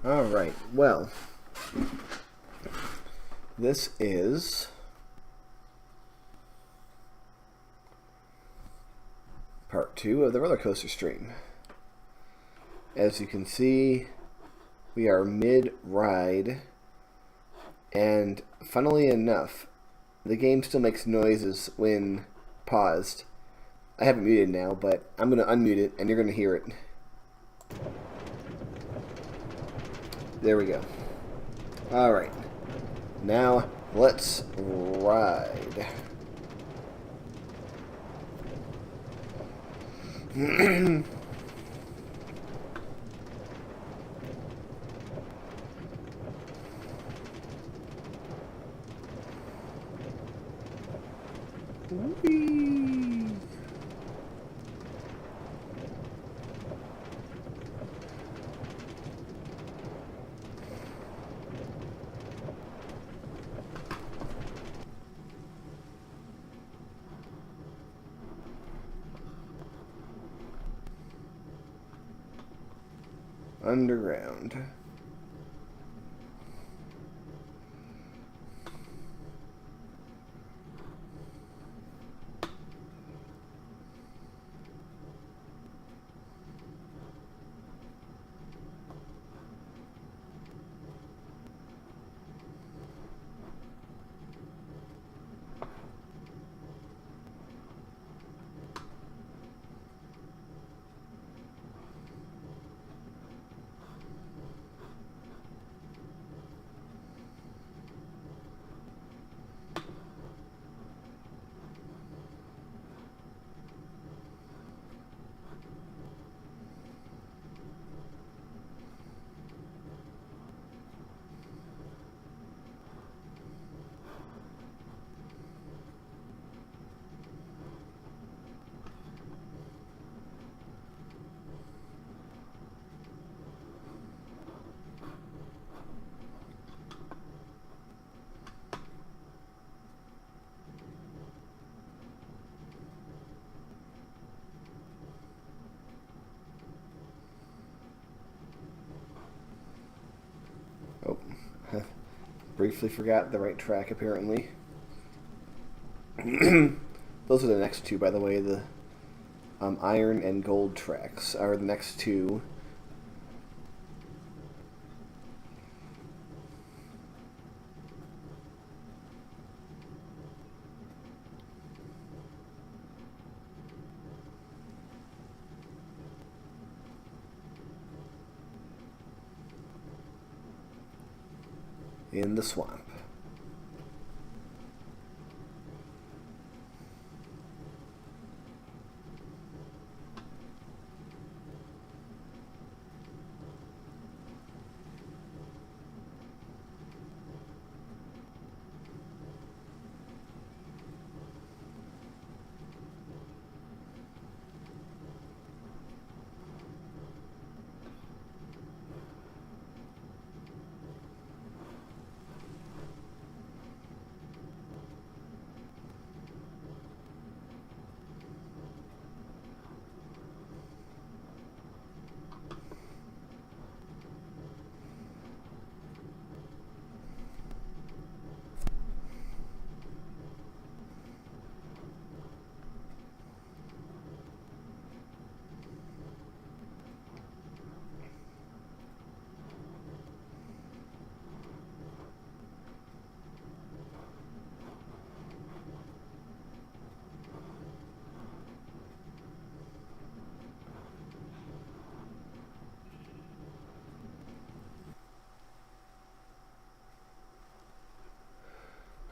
Alright, well, this is part 2 of the roller coaster stream. As you can see, we are mid-ride, and funnily enough, the game still makes noises when paused. I have it muted now, but I'm going to unmute it, and you're going to hear it. There we go. Alright. Now, let's ride. Whee! Underground. Oh, briefly forgot the right track, apparently. Those are the next two, by the way. The iron and gold tracks are the next two. In the swamp.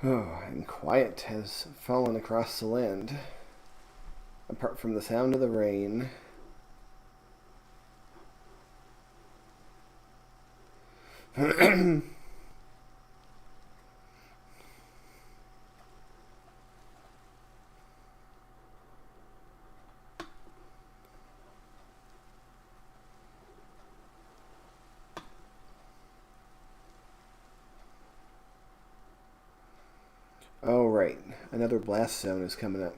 Oh, and quiet has fallen across the land, apart from the sound of the rain. Oh, right. Another blast zone is coming up.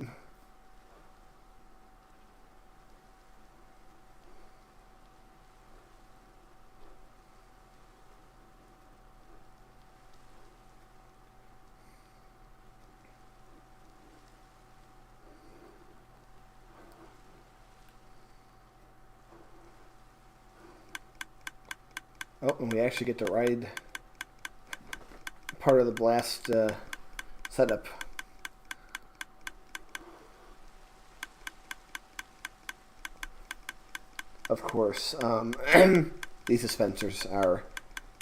Oh, and we actually get to ride part of the blast setup. Of course, these dispensers are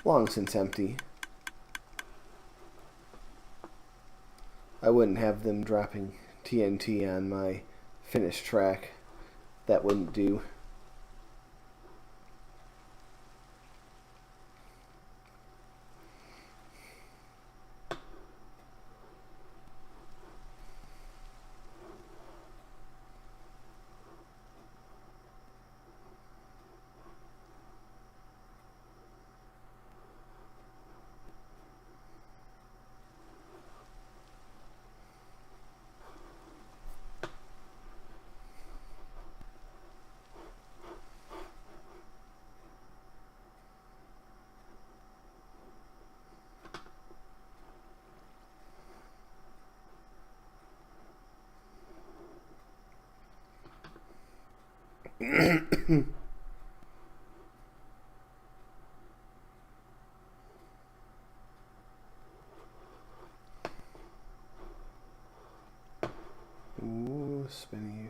long since empty. I wouldn't have them dropping TNT on my finished track. That wouldn't do. Ooh, spinny.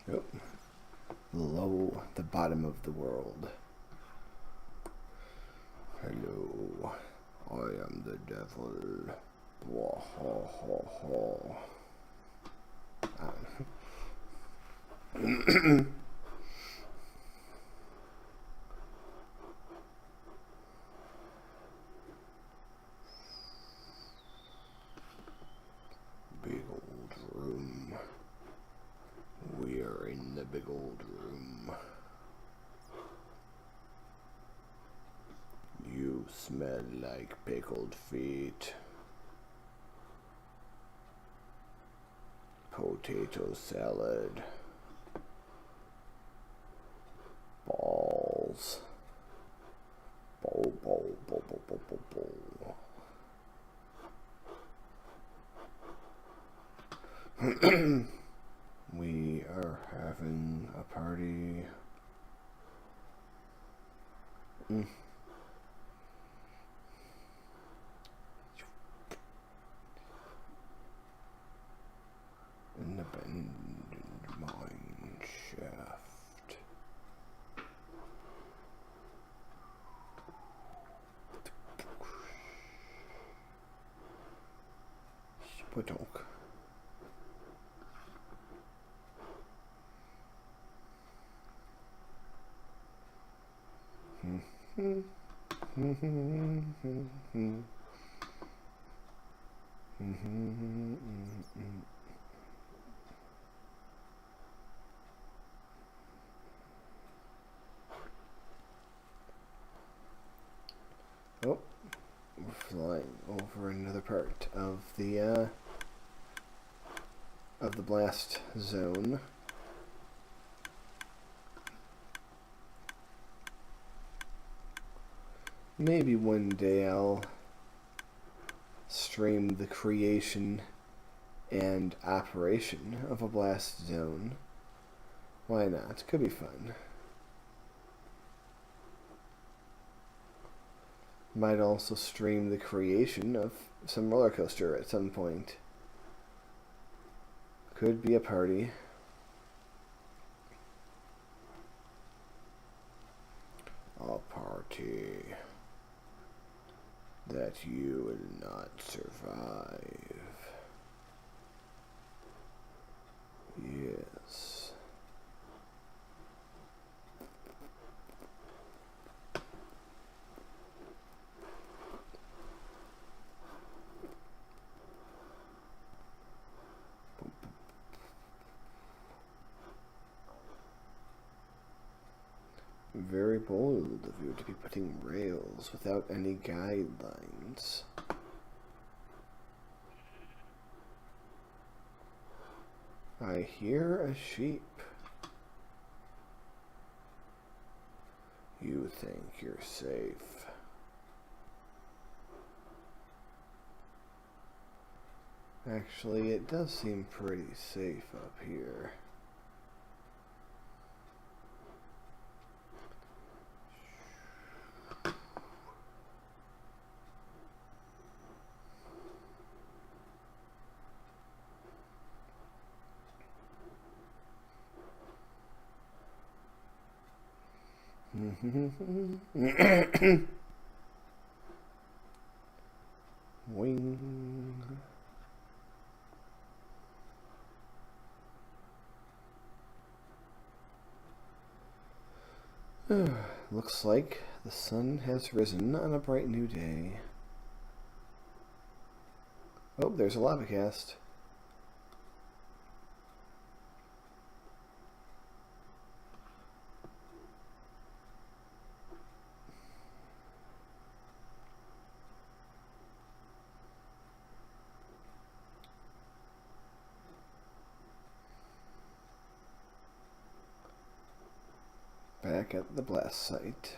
Yep. Below the bottom of the world. Hello, I am the devil. Wah, ha, ha, ha. Big old room. We are in the big old room. You smell like pickled feet. Potato salad. Balls. Bowl, bowl, bowl, bowl, bowl, bowl, bowl. We are having a party. Abandoned mine shaft. Spadonk. Oh, we're flying over another part of the blast zone. Maybe one day I'll stream the creation and operation of a blast zone. Why not? Could be fun. Might also stream the creation of some roller coaster at some point. Could be a party. A party that you will not survive. Yes. Very bold of you to be putting rails without any guidelines. I hear a sheep. You think you're safe. Actually, it does seem pretty safe up here. Wing. Looks like the sun has risen on a bright new day. Oh, there's a lava cast. Back at the blast site.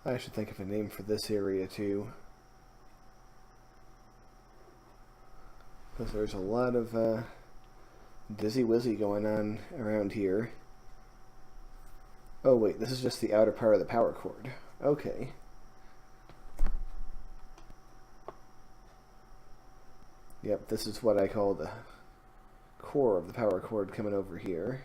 I should think of a name for this area too, because there's a lot of dizzy wizzy going on around here. Oh wait, this is just the outer part of the power cord. Okay. Yep, this is what I call the core of the power cord coming over here.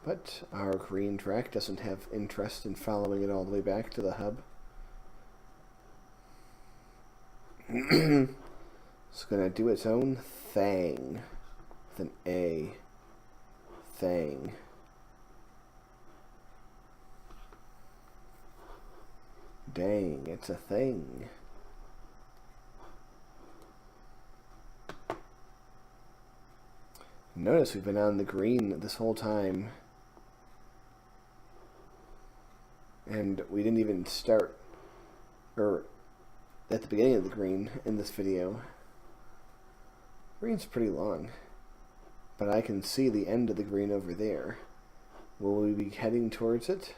But our green track doesn't have interest in following it all the way back to the hub. It's gonna do its own thing with an A. Thing. Dang, it's a thing. Notice we've been on the green this whole time. And we didn't even start, or at the beginning of the green in this video. Green's pretty long, but I can see the end of the green over there. Will we be heading towards it?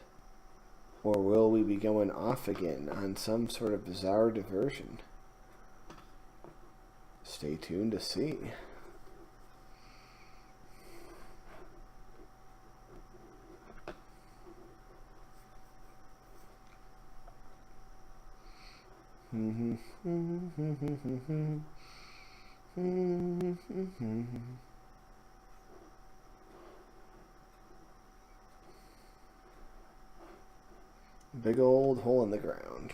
Or will we be going off again on some sort of bizarre diversion? Stay tuned to see. Big old hole in the ground.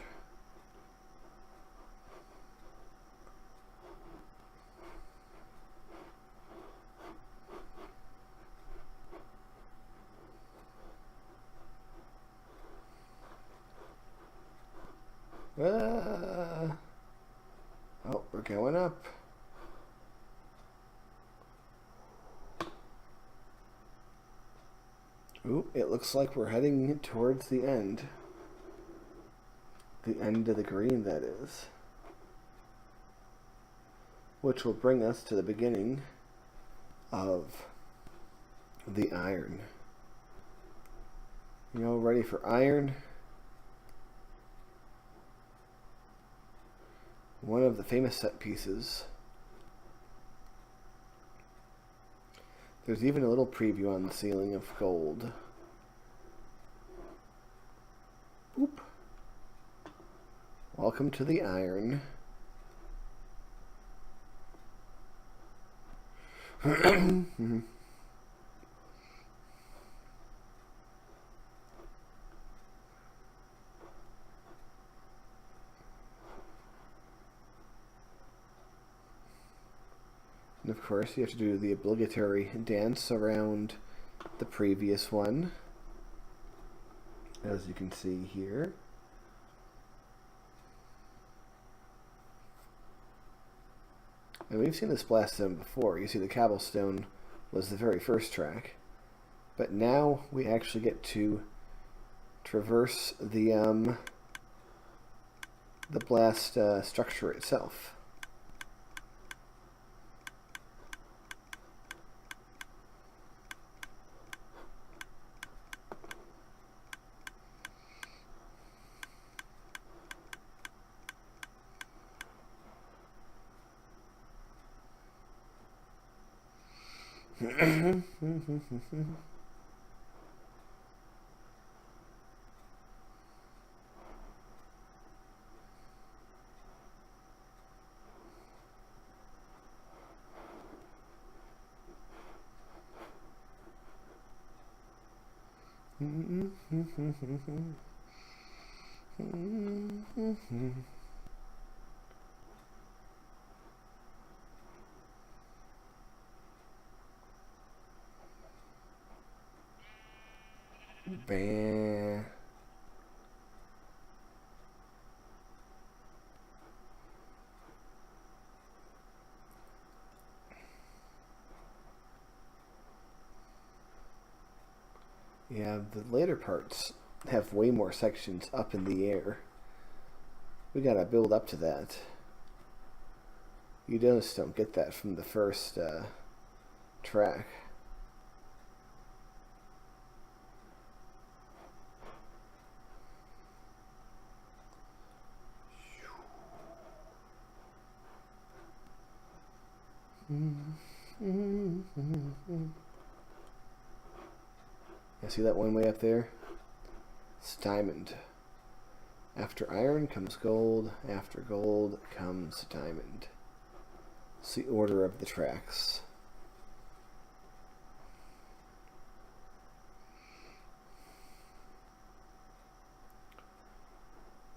Oh, we're going up. Ooh, it looks like we're heading towards the end. The end of the green, that is. Which will bring us to the beginning of the iron. You know, ready for iron? One of the famous set pieces. There's even a little preview on the ceiling of gold. Oop. Welcome to the iron. And of course, you have to do the obligatory dance around the previous one, as you can see here. And we've seen this blast zone before. You see the cobblestone was the very first track, but now we actually get to traverse the blast structure itself. Bam. Yeah, the later parts have way more sections up in the air. We gotta build up to that. You just don't get that from the first track. You see that one way up there? It's diamond. After iron comes gold. After gold comes diamond. It's the order of the tracks.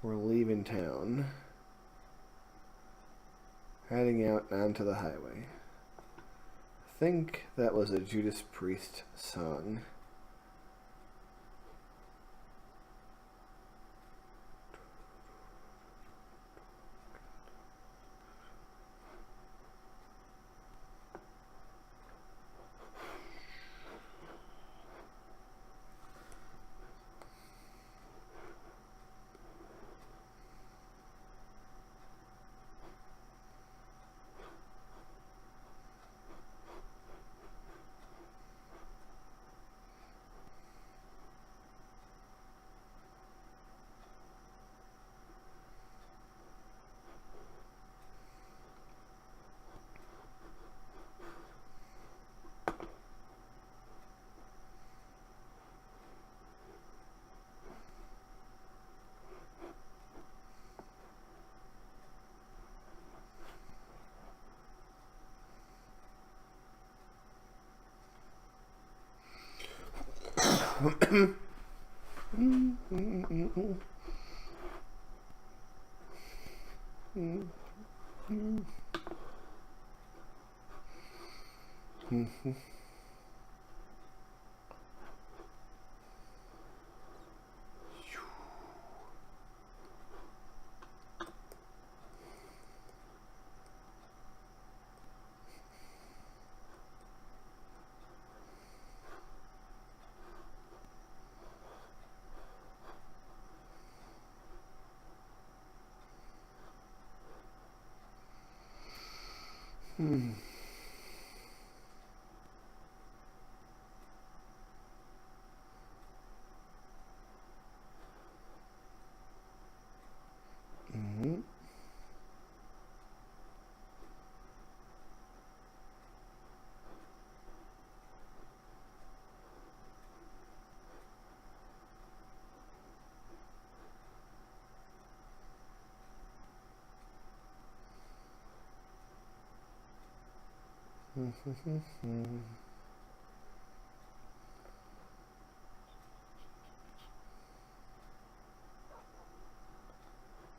We're leaving town, heading out onto the highway. I think that was a Judas Priest song.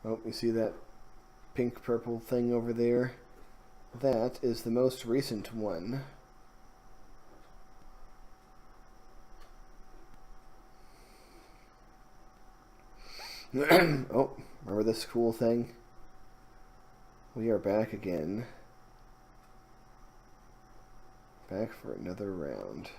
Oh, you see that pink purple thing over there? That is the most recent one. Oh, remember this cool thing? We are back again. Back for another round.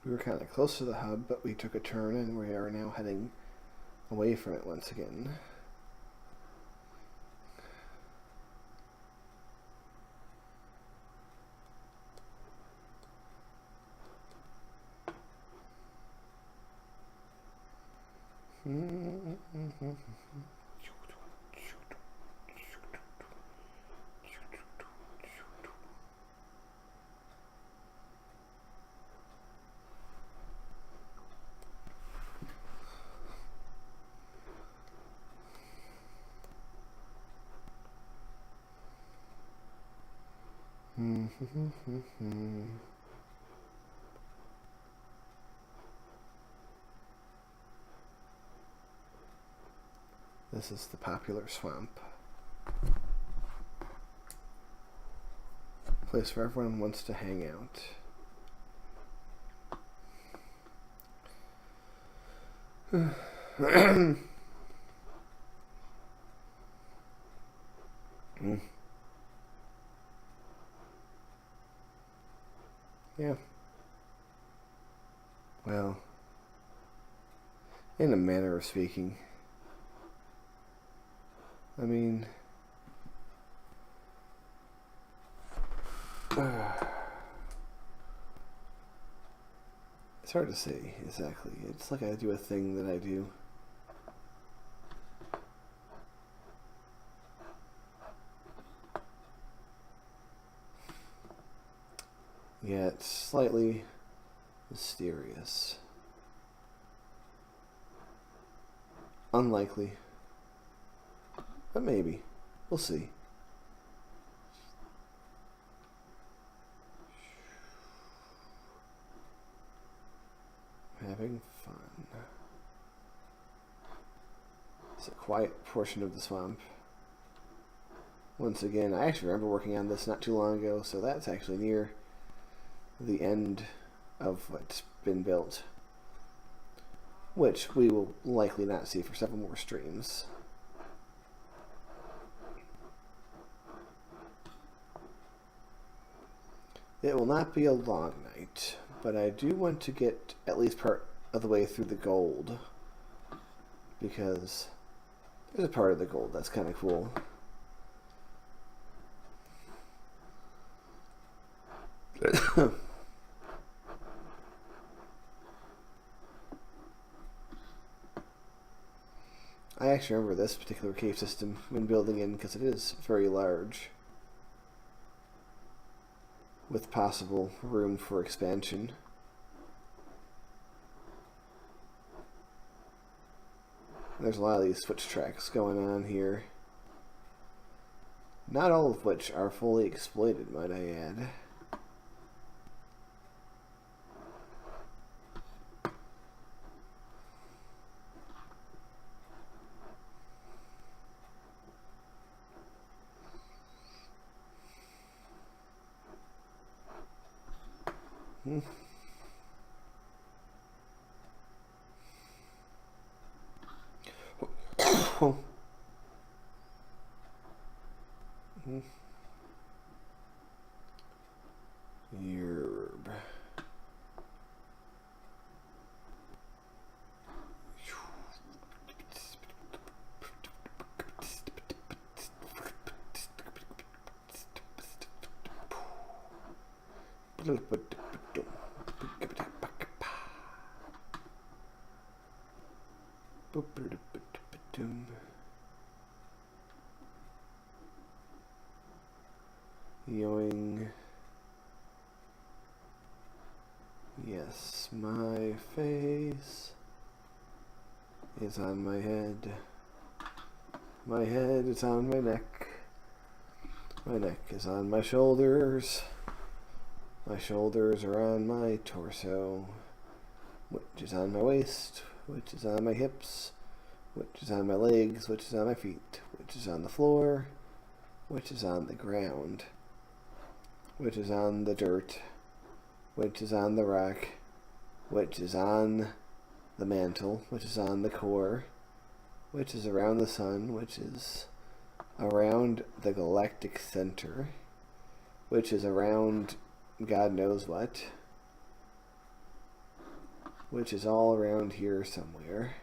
We were kind of close to the hub, but we took a turn and we are now heading away from it once again. This is the popular swamp. Place where everyone wants to hang out. Yeah. Well, in a manner of speaking. I mean, it's hard to say exactly. It's like I do a thing that I do. Yeah, it's slightly mysterious. Unlikely. But maybe. We'll see. Having fun. It's a quiet portion of the swamp. Once again, I actually remember working on this not too long ago, so that's actually near the end of what's been built, which we will likely not see for several more streams. It will not be a long night, but I do want to get at least part of the way through the gold, because there's a part of the gold that's kind of cool. I actually remember this particular cave system when building in because it is very large, with possible room for expansion. There's a lot of these switch tracks going on here, not all of which are fully exploited, might I add. Yerb. Yoing. Yes, my face is on my head. My head is on my neck. My neck is on my shoulders. My shoulders are on my torso, which is on my waist, which is on my hips, which is on my legs, which is on my feet, which is on the floor, which is on the ground, which is on the dirt, which is on the rock, which is on the mantle, which is on the core, which is around the sun, which is around the galactic center, which is around God knows what, which is all around here somewhere.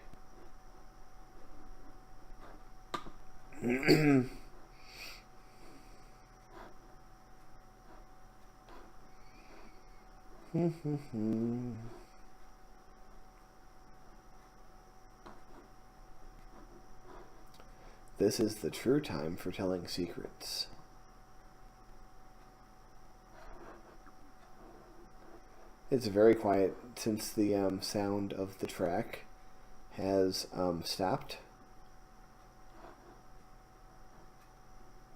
This is the true time for telling secrets. It's very quiet since the sound of the track has stopped.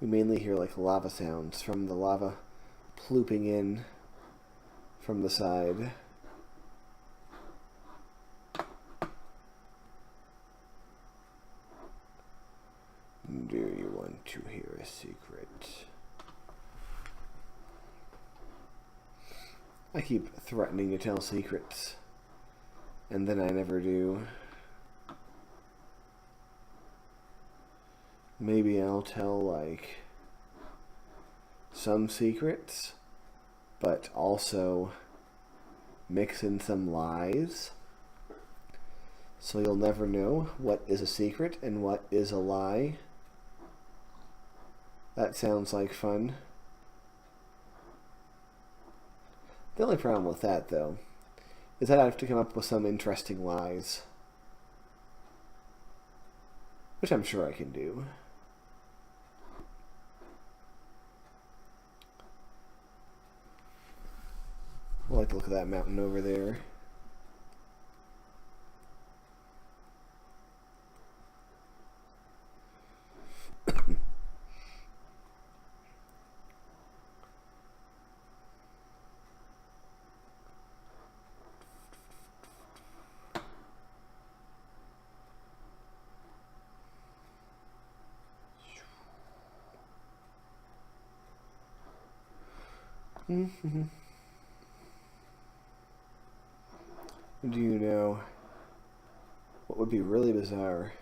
We mainly hear like lava sounds from the lava plooping in from the side. Do you want to hear a secret? I keep threatening to tell secrets, and then I never do. maybe I'll tell like some secrets, but also mix in some lies. So you'll never know what is a secret and what is a lie. That sounds like fun. The only problem with that, though, is that I have to come up with some interesting lies. Which I'm sure I can do. I like to look at that mountain over there. Do you know what would be really bizarre?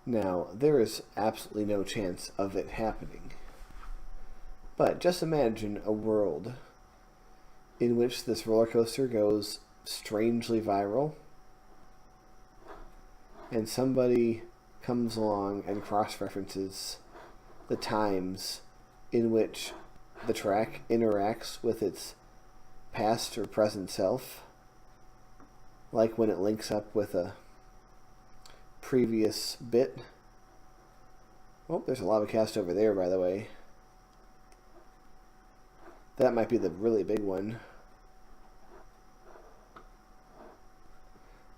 Now, there is absolutely no chance of it happening. But just imagine a world in which this roller coaster goes strangely viral and somebody comes along and cross-references the times in which the track interacts with its past or present self, like when it links up with a previous bit. Oh, there's a lava cast over there, by the way. That might be the really big one.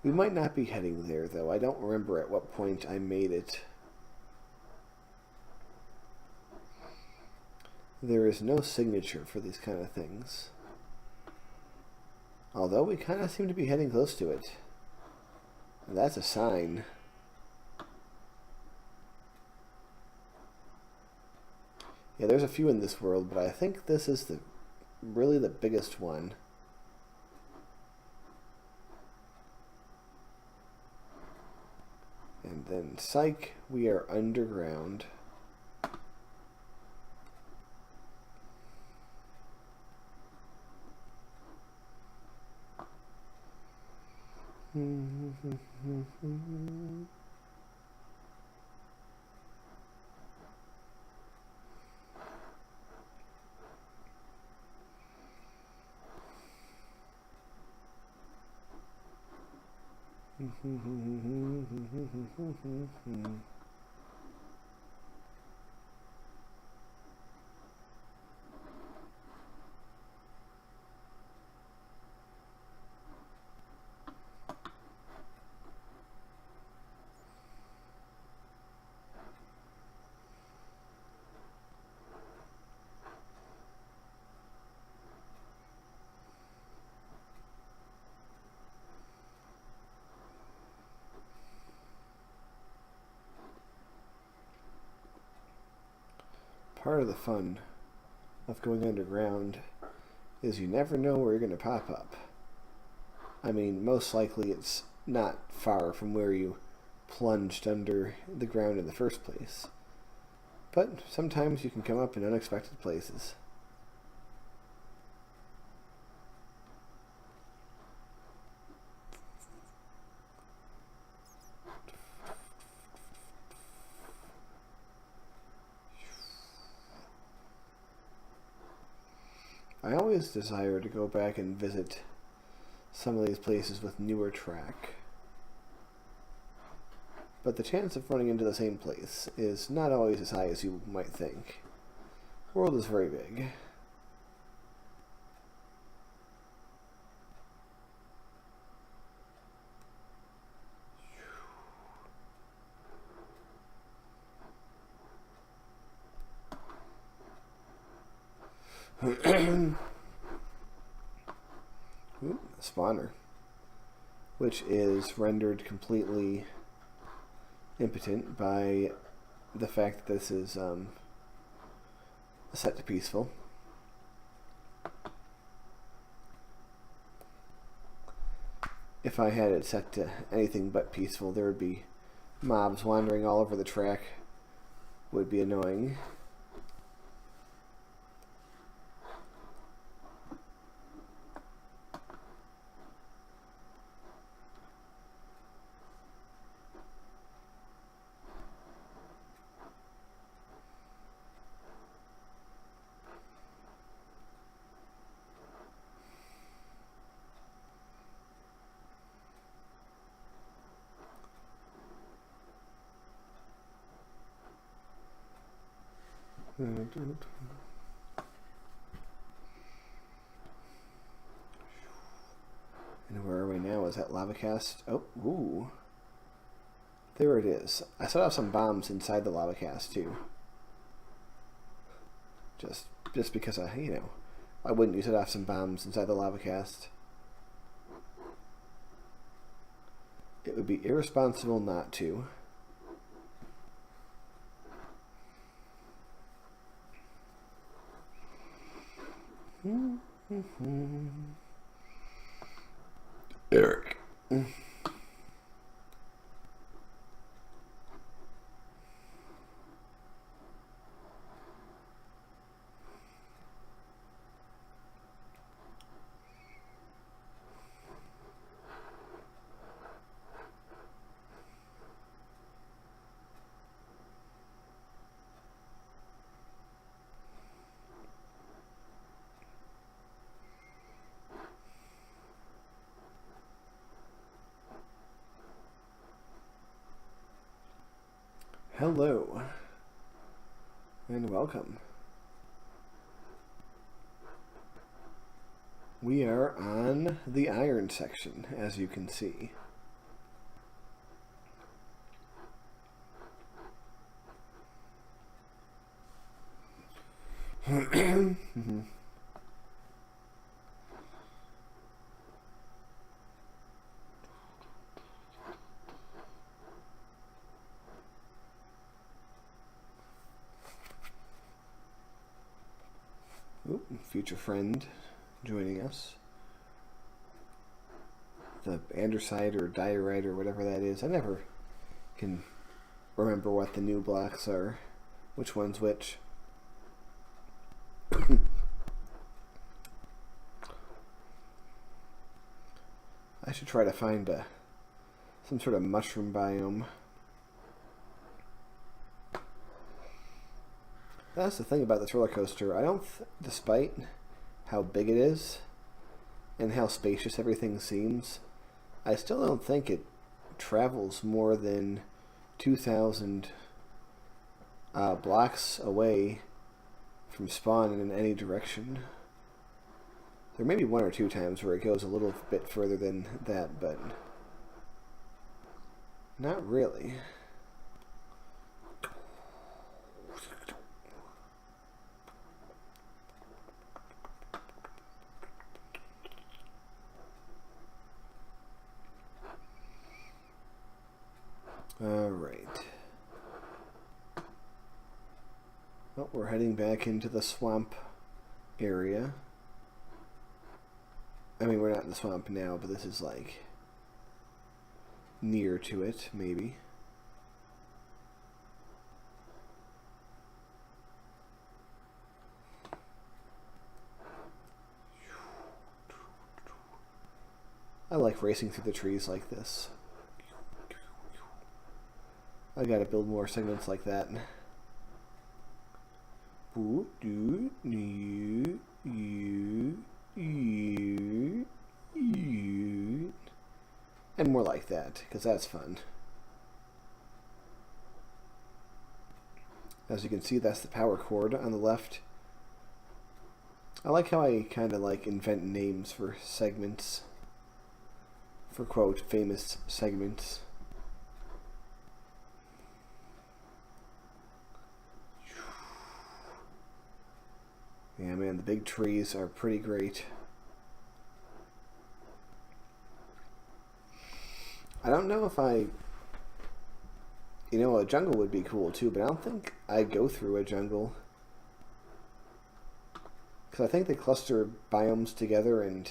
We might not be heading there, though. I don't remember at what point I made it. There is no signature for these kind of things. Although we kind of seem to be heading close to it. And that's a sign. Yeah, there's a few in this world, but I think this is really the biggest one. And then, psych, we are underground. Part of the fun of going underground is you never know where you're going to pop up. I mean, most likely it's not far from where you plunged under the ground in the first place. But sometimes you can come up in unexpected places. I always desire to go back and visit some of these places with newer track. But the chance of running into the same place is not always as high as you might think. The world is very big. Ooh, spawner, which is rendered completely impotent by the fact that this is set to peaceful. If I had it set to anything but peaceful, there would be mobs wandering all over the track, would be annoying. And where are we now? Is that lava cast? Oh, ooh. There it is. I set off some bombs inside the lava cast too. Just because I wouldn't you set off some bombs inside the lava cast? It would be irresponsible not to. Eric. Hello, and welcome. We are on the iron section, as you can see. Future friend joining us. The andesite or diorite or whatever that is. I never can remember what the new blocks are. Which one's which. I should try to find some sort of mushroom biome. That's the thing about this roller coaster. I don't, despite how big it is and how spacious everything seems, I still don't think it travels more than 2,000 blocks away from spawn in any direction. There may be one or two times where it goes a little bit further than that, but not really. Alright. Well, we're heading back into the swamp area. I mean, we're not in the swamp now, but this is like near to it, maybe. I like racing through the trees like this. I gotta build more segments like that. And more like that, because that's fun. As you can see, that's the power cord on the left. I like how I kind of like invent names for segments. For quote, famous segments. Yeah, man, the big trees are pretty great. I don't know if a jungle would be cool too, but I don't think I'd go through a jungle. Because I think they cluster biomes together and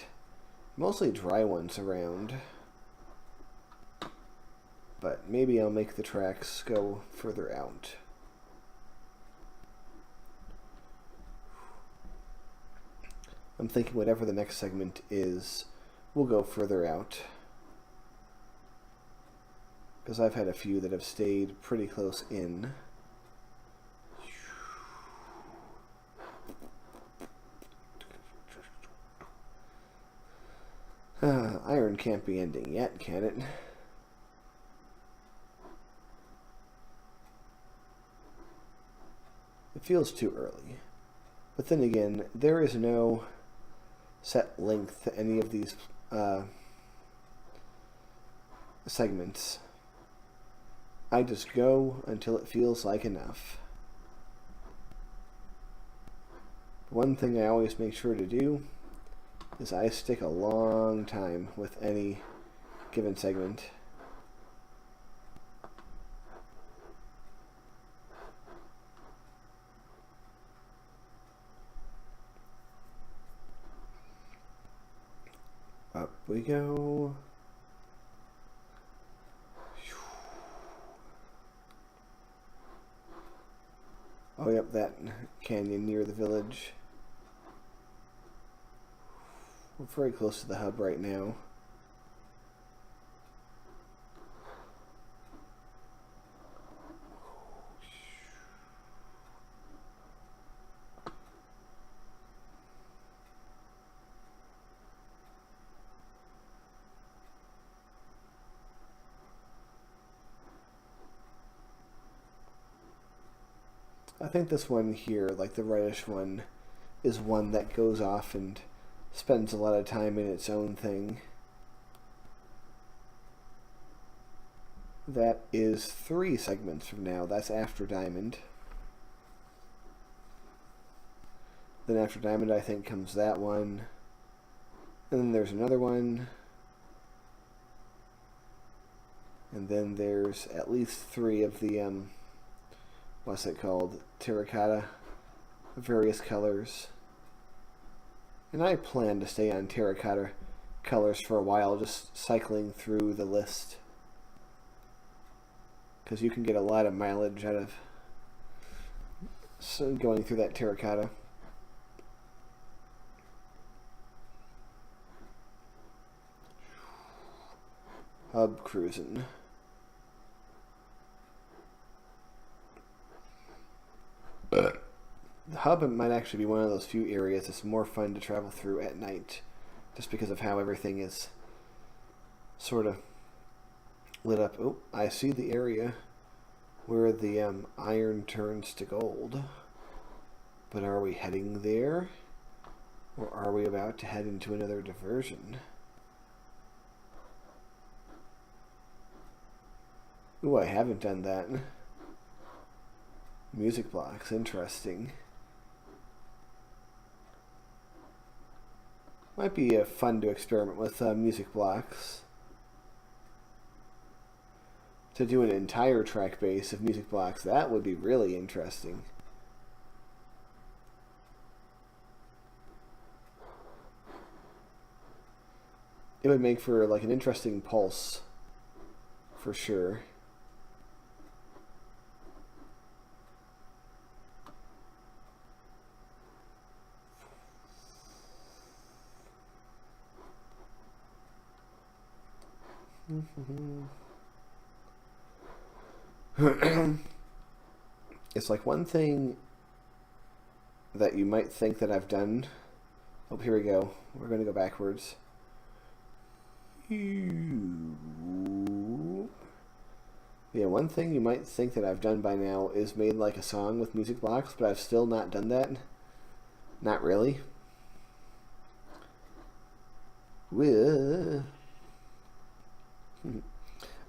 mostly dry ones around. But maybe I'll make the tracks go further out. I'm thinking whatever the next segment is, we'll go further out. Because I've had a few that have stayed pretty close in. Iron can't be ending yet, can it? It feels too early. But then again, there is no set length to any of these segments. I just go until it feels like enough. One thing I always make sure to do is I stick a long time with any given segment. Up we go. Oh, yep, that canyon near the village. We're very close to the hub right now. I think this one here, like the reddish one, is one that goes off and spends a lot of time in its own thing. That is 3 segments from now. That's after Diamond. Then after Diamond, I think, comes that one. And then there's another one. And then there's at least 3 of the, what's it called? Terracotta. Various colors. And I plan to stay on terracotta colors for a while, just cycling through the list. Because you can get a lot of mileage out of going through that terracotta. Hub cruising. The hub might actually be one of those few areas that's more fun to travel through at night, just because of how everything is sort of lit up. Oh, I see the area where the iron turns to gold. But are we heading there? Or are we about to head into another diversion? Ooh, I haven't done that. Music blocks, interesting. Might be fun to experiment with music blocks. To do an entire track base of music blocks, that would be really interesting. It would make for like an interesting pulse, for sure. It's like one thing that you might think that I've done. Oh, here we go. We're going to go backwards. Yeah, one thing you might think that I've done by now is made like a song with music blocks, but I've still not done that. Not really.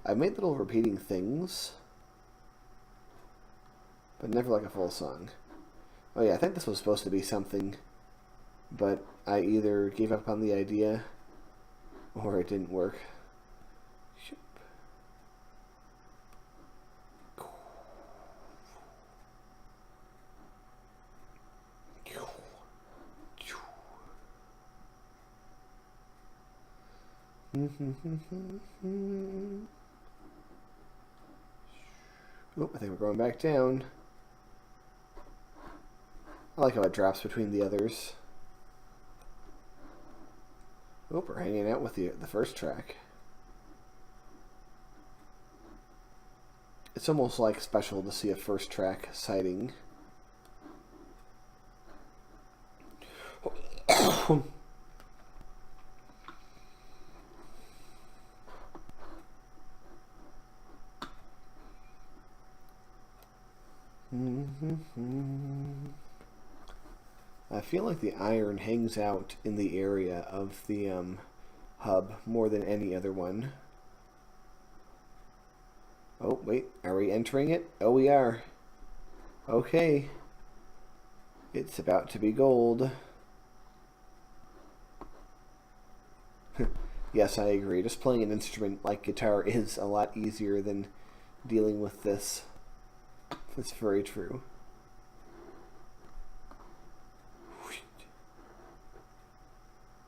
I've made little repeating things, but never like a full song. Oh yeah, I think this was supposed to be something, but I either gave up on the idea or it didn't work. Oh, I think we're going back down. I like how it drops between the others. Oh, we're hanging out with the first track. It's almost like special to see a first track sighting. I feel like the iron hangs out in the area of the hub more than any other one. Oh, wait, are we entering it? Oh, we are. Okay. It's about to be gold. Yes, I agree. Just playing an instrument like guitar is a lot easier than dealing with this. That's very true.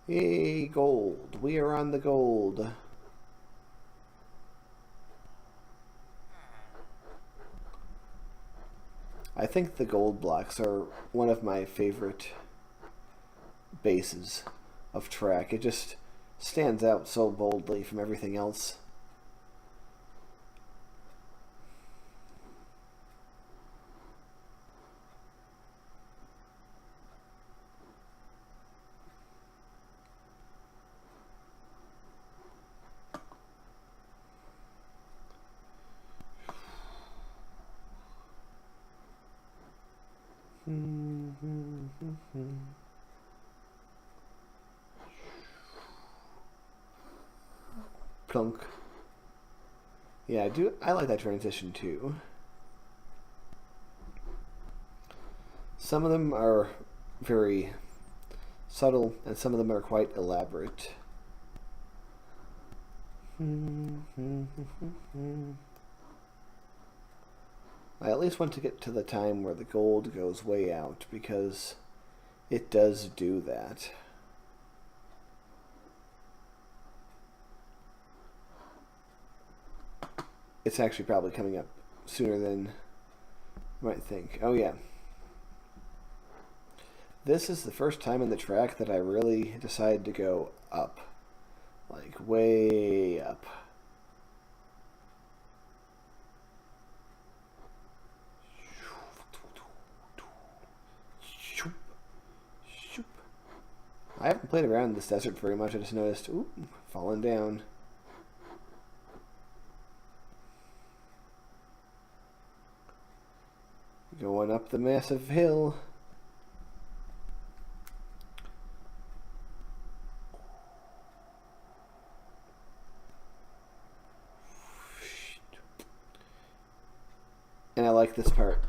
Yay, gold. We are on the gold. I think the gold blocks are one of my favorite bases of track. It just stands out so boldly from everything else. Plunk. Yeah, I like that transition too. Some of them are very subtle, and some of them are quite elaborate. I at least want to get to the time where the gold goes way out, because it does do that. It's actually probably coming up sooner than you might think. Oh yeah. This is the first time in the track that I really decided to go up. Like way up. I haven't played around in this desert very much. I just noticed, ooh, falling down. Going up the massive hill. And I like this part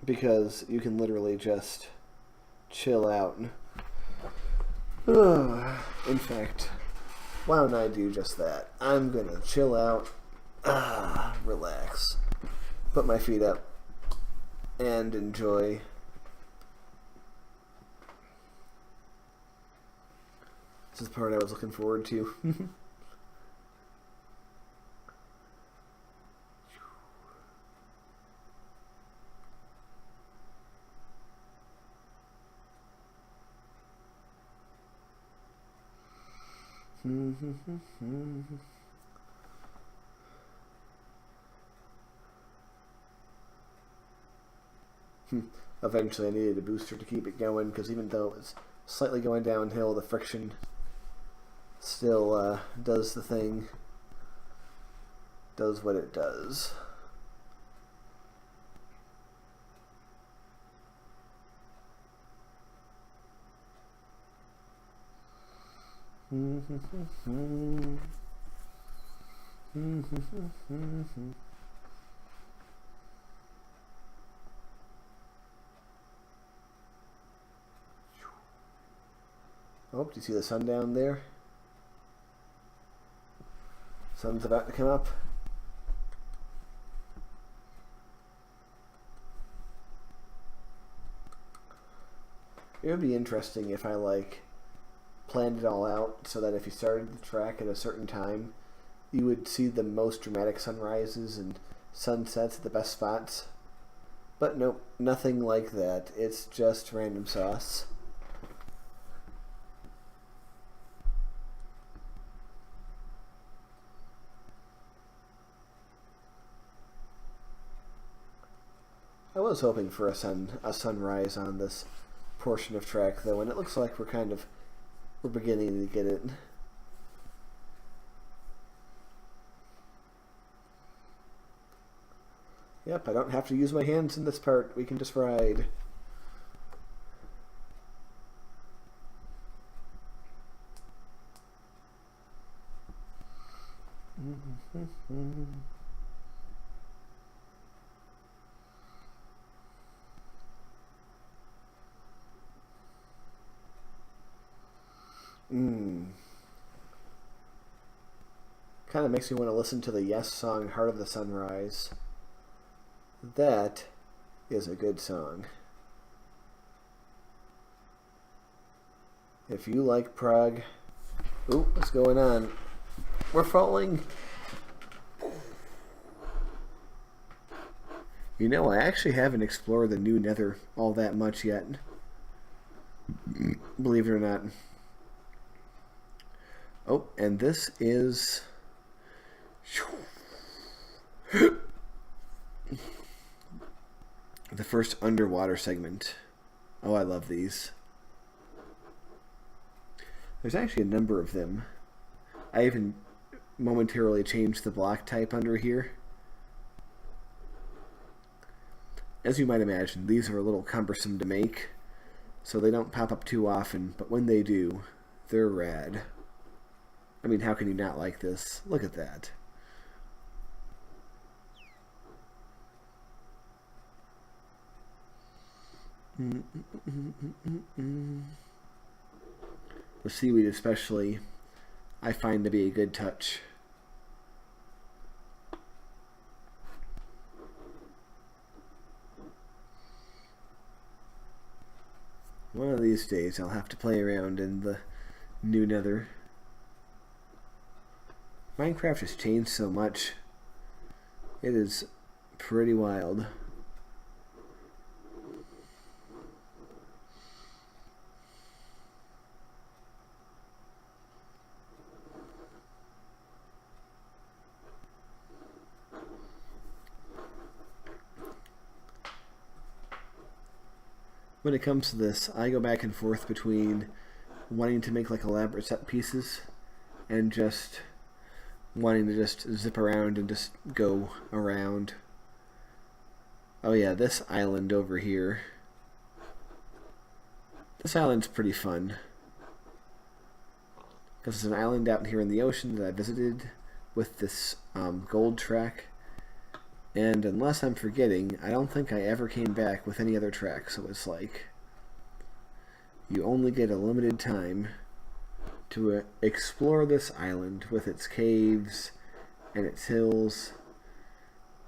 because you can literally just chill out. In fact, why don't I do just that? I'm gonna chill out, relax, put my feet up, and enjoy. This is the part I was looking forward to. Eventually I needed a booster to keep it going, because even though it was slightly going downhill, the friction still does the thing, does what it does. Oh, do you see the sun down there? Sun's about to come up. It would be interesting if I planned it all out so that if you started the track at a certain time, you would see the most dramatic sunrises and sunsets at the best spots. But nope, nothing like that. It's just random sauce. was hoping for a sunrise on this portion of track, though, and it looks like we're beginning to get it. Yep, I don't have to use my hands in this part. We can just ride. Kind of makes me want to listen to the Yes song, Heart of the Sunrise. That is a good song. If you like prog... Ooh, what's going on? We're falling. You know, I actually haven't explored the new Nether all that much yet. Believe it or not. Oh, and this is... the first underwater segment. Oh, I love these. There's actually a number of them. I even momentarily changed the block type under here. As you might imagine, these are a little cumbersome to make, so they don't pop up too often, but when they do, they're rad. I mean, how can you not like this? Look at that. The seaweed especially, I find to be a good touch. One of these days I'll have to play around in the new Nether. Minecraft has changed so much. It is pretty wild. When it comes to this, I go back and forth between wanting to make like elaborate set pieces and just wanting to just zip around and just go around. Oh yeah, this island over here. This island's pretty fun. Because it's an island out here in the ocean that I visited with this gold track. And unless I'm forgetting, I don't think I ever came back with any other track, so it's like you only get a limited time to explore this island with its caves and its hills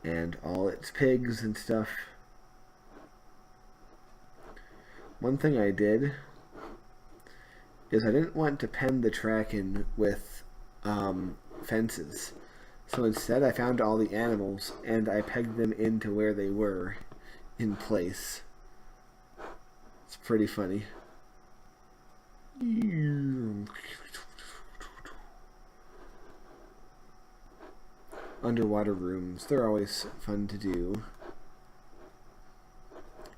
and all its pigs and stuff. One thing I did is I didn't want to pen the track in with fences. So instead I found all the animals and I pegged them into where they were in place. It's pretty funny. Underwater rooms, they're always fun to do.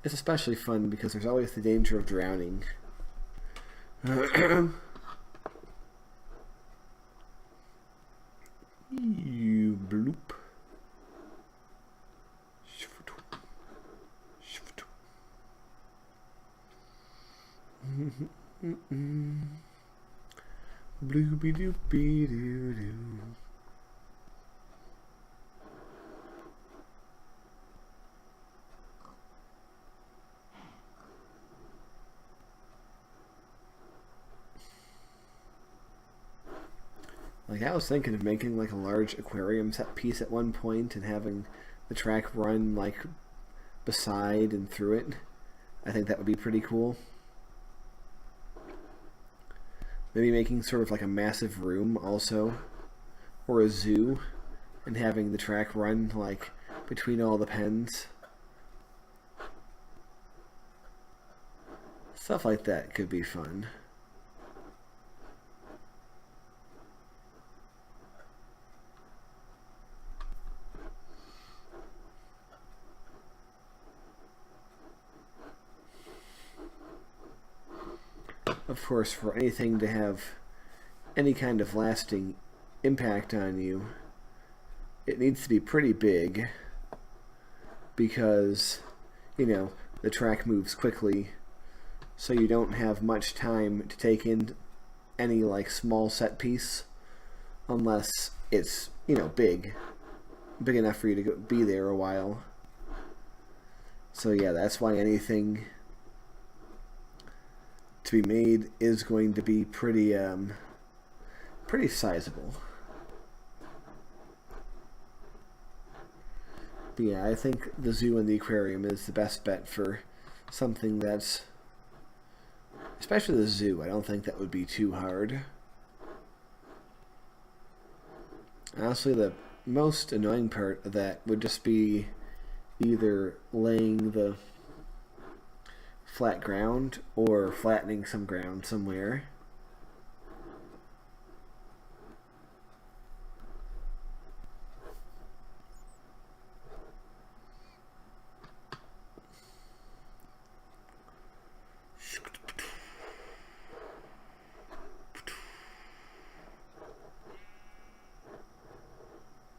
It's especially fun because there's always the danger of drowning. You bloop. Bloopy doopy doo doo. Like, I was thinking of making like a large aquarium set piece at one point and having the track run like beside and through it. I think that would be pretty cool. Maybe making sort of like a massive room also, or a zoo, and having the track run like between all the pens. Stuff like that could be fun. of course, for anything to have any kind of lasting impact on you, it needs to be pretty big because, you know, the track moves quickly, so you don't have much time to take in any like small set piece unless it's, you know, big enough for you to be there a while. So yeah, that's why anything to be made is going to be pretty sizable. But yeah, I think the zoo and the aquarium is the best bet for something that's, especially the zoo. I don't think that would be too hard. Honestly, the most annoying part of that would just be either laying the flat ground or flattening some ground somewhere.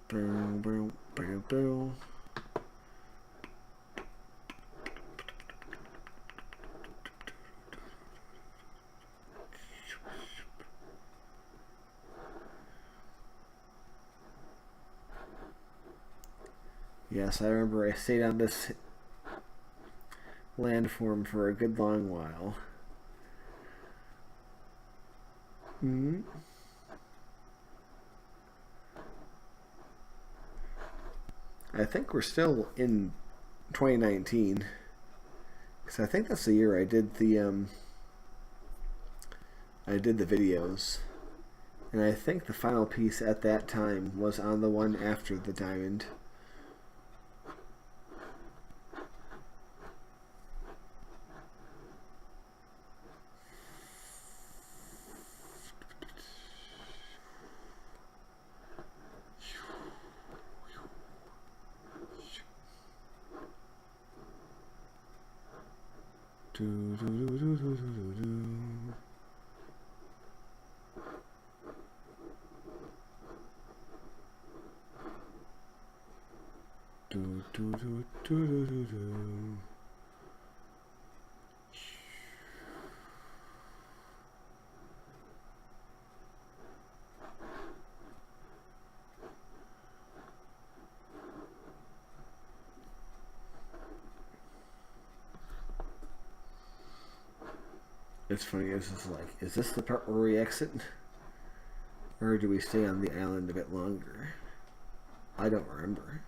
Boom, boom, boom, boom. Yes, I remember I stayed on this landform for a good long while. I think we're still in 2019, because I think that's the year I did the videos, and I think the final piece at that time was on the one after the diamond. It's funny, it's just like, is this the part where we exit? Or do we stay on the island a bit longer? I don't remember.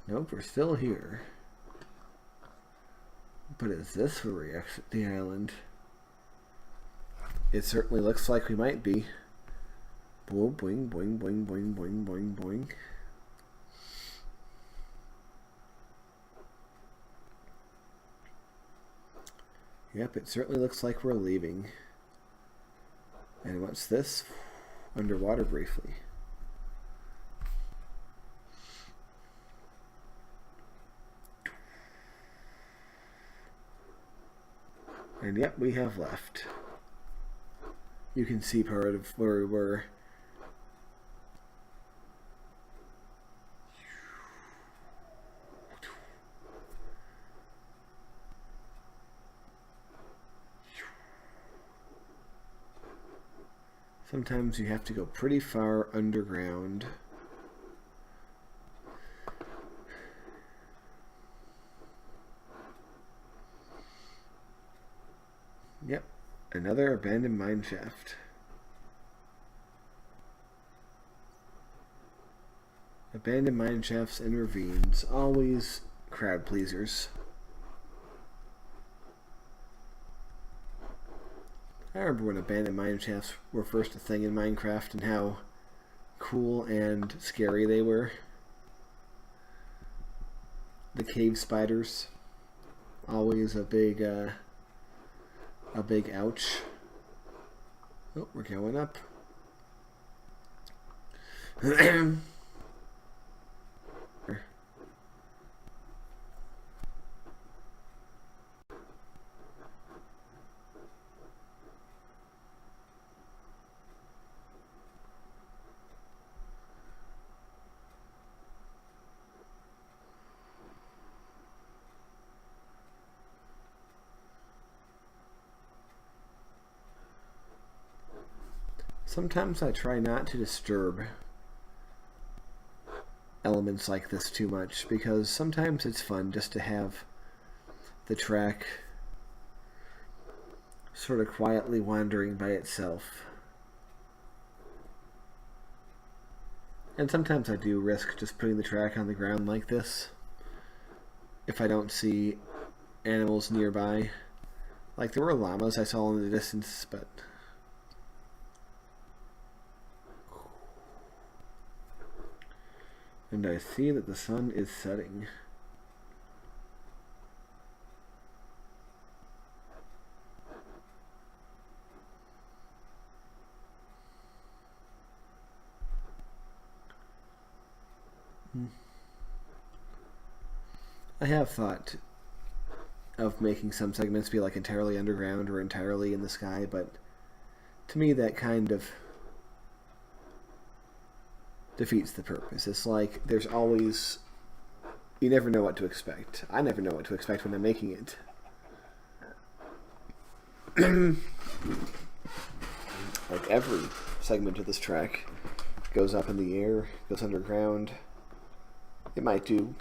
Nope, we're still here. But is this where we exit the island? It certainly looks like we might be. Boing, boing, boing, boing, boing, boing, boing, boing. Yep, it certainly looks like we're leaving. And what's this? Underwater briefly. And yep, we have left. You can see part of where we were. Sometimes you have to go pretty far underground. Yep, another abandoned mine shaft. Abandoned mine shafts and ravines, always crowd pleasers. I remember when abandoned mine shafts were first a thing in Minecraft and how cool and scary they were. The cave spiders, always a big ouch. Oh, we're going up. Sometimes I try not to disturb elements like this too much, because sometimes it's fun just to have the track sort of quietly wandering by itself. And sometimes I do risk just putting the track on the ground like this if I don't see animals nearby. Like there were llamas I saw in the distance, but and I see that the sun is setting. I have thought of making some segments be like entirely underground or entirely in the sky, but to me that kind of defeats the purpose. It's like there's always, you never know what to expect. I never know what to expect when I'm making it. Like every segment of this track goes up in the air, goes underground. It might do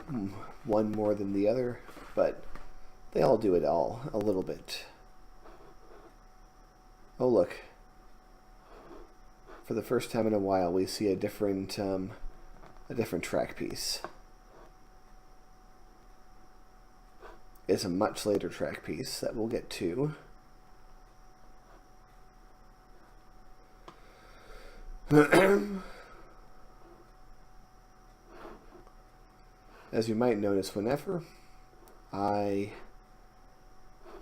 one more than the other, but they all do it all a little bit. Oh look. For the first time in a while, we see a different track piece. It's a much later track piece that we'll get to. As you might notice, whenever I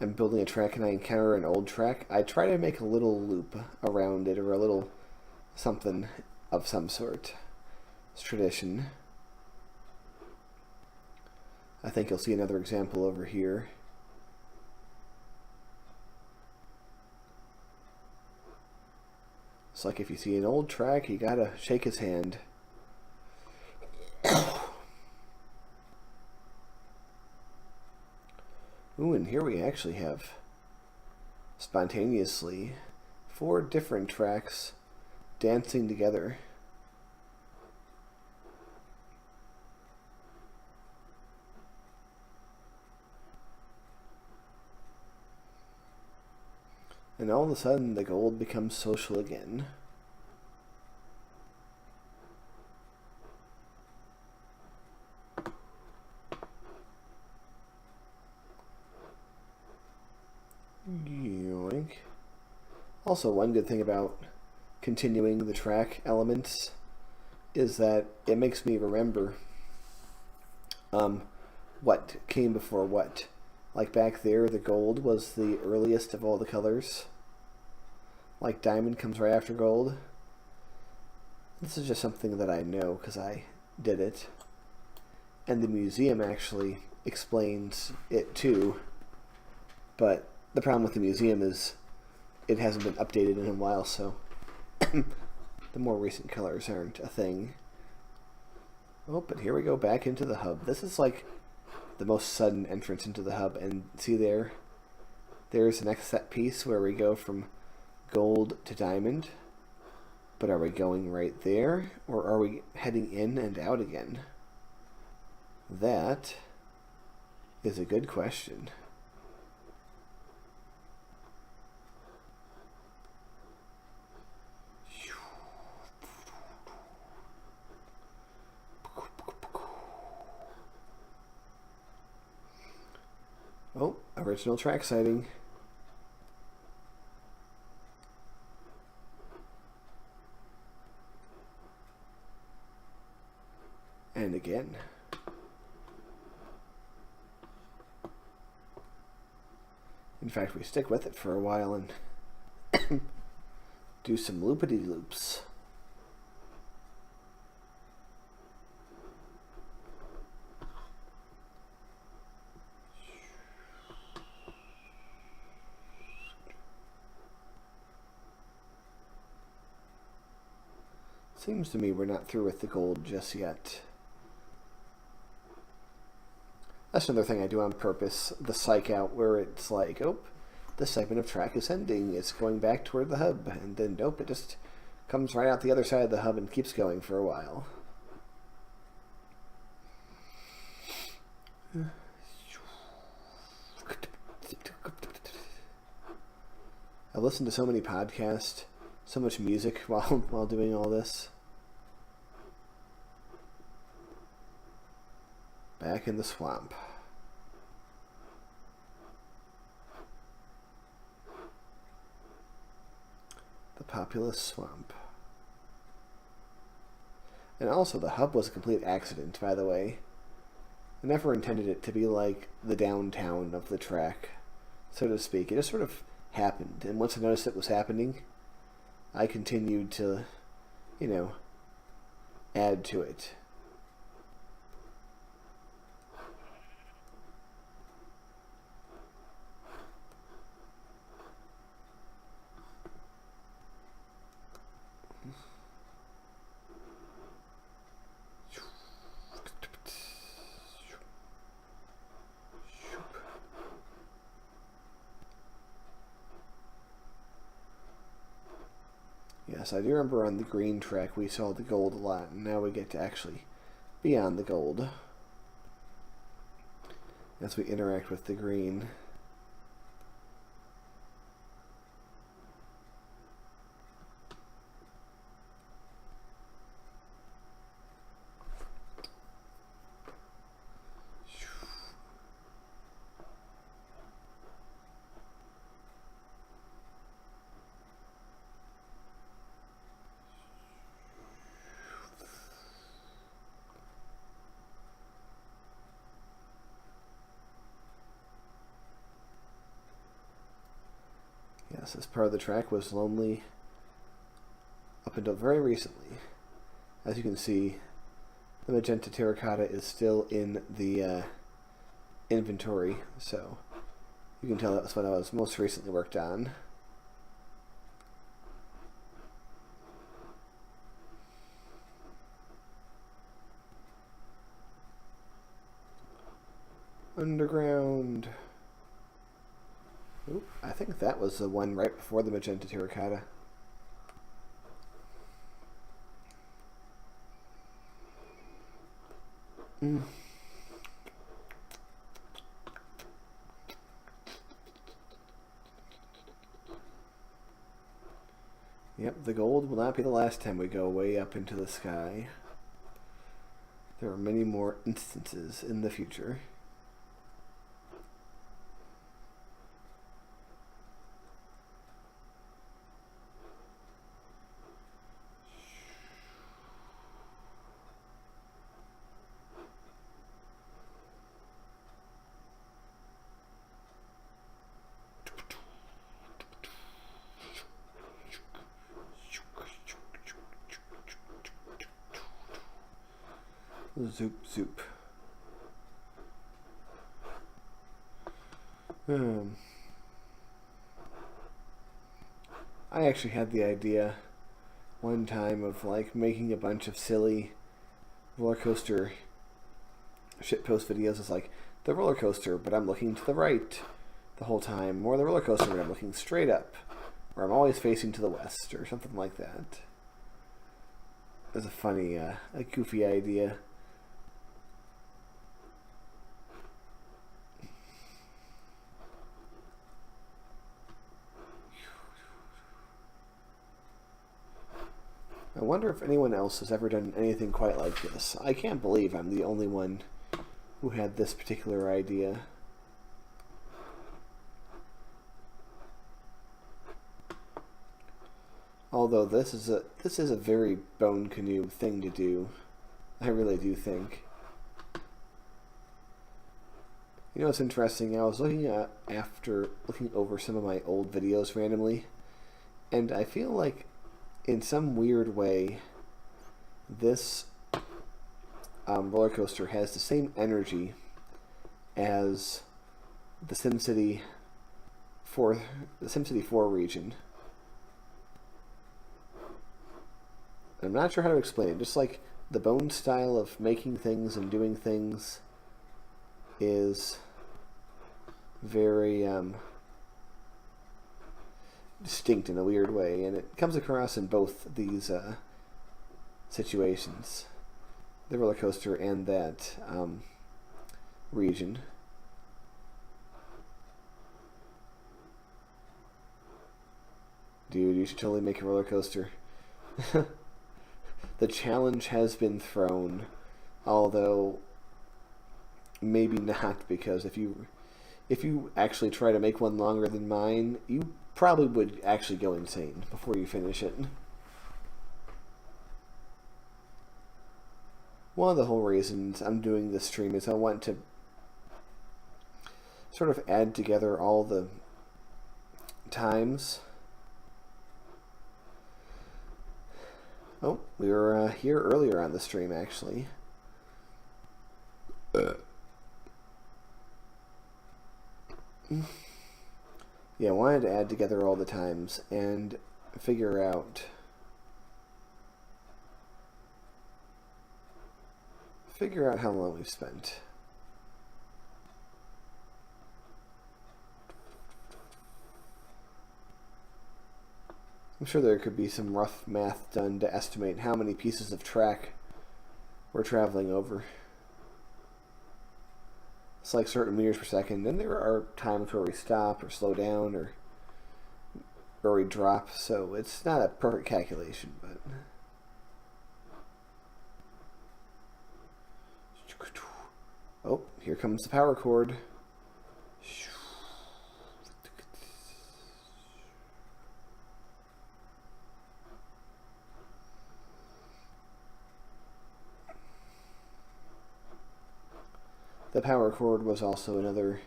am building a track and I encounter an old track, I try to make a little loop around it, or a little something of some sort. It's tradition. I think you'll see another example over here. It's like if you see an old track, you gotta shake his hand. Ooh, and here we actually have spontaneously 4 different tracks dancing together. And all of a sudden the gold becomes social again. Yoink. Also, one good thing about continuing the track elements is that it makes me remember what came before what. Like back there, the gold was the earliest of all the colors. Like diamond comes right after gold. This is just something that I know because I did it. And the museum actually explains it too. But the problem with the museum is it hasn't been updated in a while, so the more recent colors aren't a thing. Oh, but here we go back into the hub. This is like the most sudden entrance into the hub, and see there's the next set piece where we go from gold to diamond. But are we going right there, or are we heading in and out again? That is a good question. Oh, original track sighting. And again. In fact, we stick with it for a while and do some loopity loops. Seems to me we're not through with the gold just yet. That's another thing I do on purpose, the psych out, where it's like, oh, this segment of track is ending, it's going back toward the hub, and then nope, it just comes right out the other side of the hub and keeps going for a while. I listened to so many podcasts, so much music while doing all this. Back in the swamp. The populous swamp. And also, the hub was a complete accident, by the way. I never intended it to be like the downtown of the track, so to speak. It just sort of happened, and once I noticed it was happening, I continued to, add to it. Yes, I do remember on the green track we saw the gold a lot, and now we get to actually be on the gold as we interact with the green. Yes, this part of the track was lonely up until very recently. As you can see, the magenta terracotta is still in the inventory, so you can tell that's what I was most recently worked on. Underground. Oop, I think that was the one right before the magenta terracotta. Yep, the gold will not be the last time we go way up into the sky. There are many more instances in the future. Zoop, zoop. I actually had the idea one time of making a bunch of silly roller coaster shitpost videos. It's like the roller coaster, but I'm looking to the right the whole time, or the roller coaster, but I'm looking straight up, or I'm always facing to the west, or something like that. It's a funny, a goofy idea. I wonder if anyone else has ever done anything quite like this. I can't believe I'm the only one who had this particular idea. Although this is a very Bone Canoe thing to do. I really do think. You know what's interesting? I was looking over some of my old videos randomly, and I feel like in some weird way, this roller coaster has the same energy as the SimCity 4 region. I'm not sure how to explain it. Just like the Bone style of making things and doing things is very distinct in a weird way, and it comes across in both these situations, the roller coaster and that region. Dude, you should totally make a roller coaster. The challenge has been thrown, although maybe not, because if you actually try to make one longer than mine, you probably would actually go insane before you finish it. One of the whole reasons I'm doing this stream is I want to sort of add together all the times. Oh, we were here earlier on the stream, actually. Yeah, I wanted to add together all the times and figure out how long we've spent. I'm sure there could be some rough math done to estimate how many pieces of track we're traveling over. It's like certain meters per second, and there are times where we stop or slow down or we drop, so it's not a perfect calculation, but oh, here comes the power cord. The power cord was also another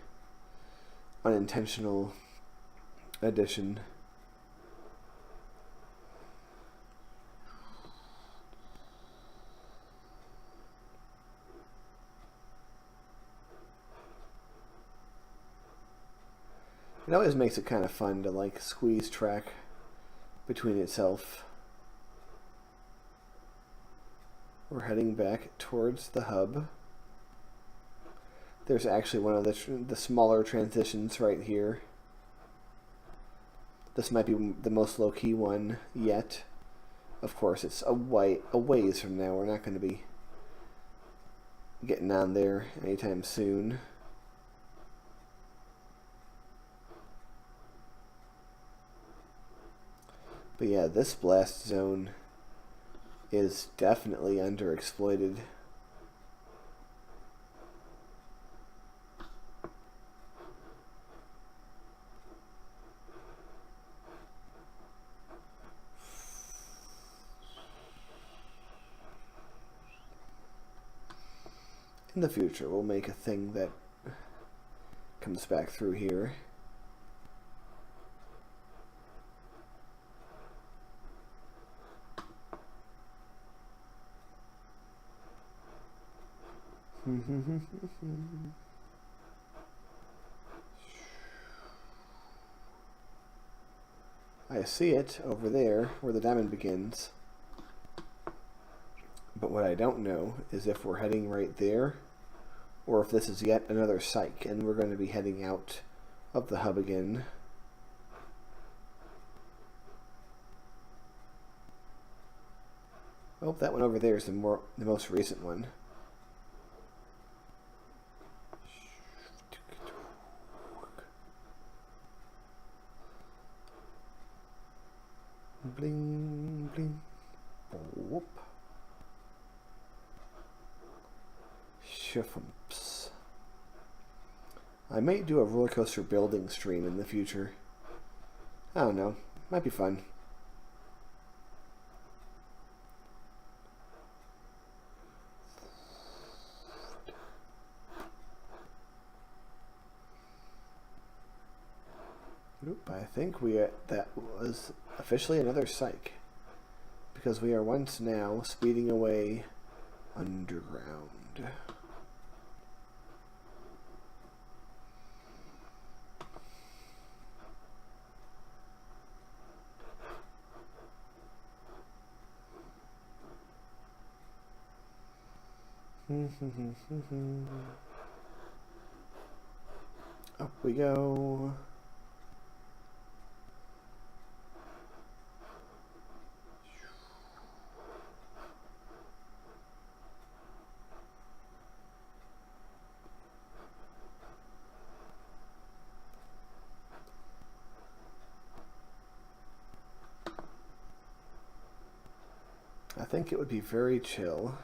unintentional addition. It always makes it kind of fun to like squeeze track between itself. We're heading back towards the hub. There's actually one of the smaller transitions right here. This might be the most low-key one yet. Of course, it's a ways from now. We're not going to be getting on there anytime soon. But yeah, this blast zone is definitely underexploited. In the future, we'll make a thing that comes back through here. I see it over there where the diamond begins. But what I don't know is if we're heading right there or if this is yet another psych and we're going to be heading out of the hub again. Oh, that one over there is the most recent one. Bling, bling. Whoop. Shifumps. I may do a roller coaster building stream in the future. I don't know. Might be fun. Oop, I think that was officially another psych, because we are once now speeding away underground. Up we go. I think it would be very chill.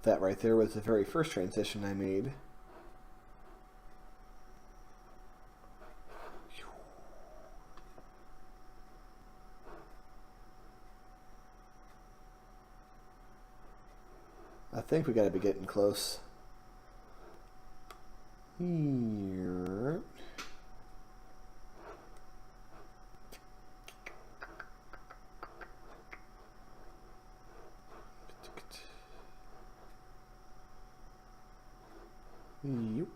That right there was the very first transition I made. I think we gotta be getting close. Here. Yup.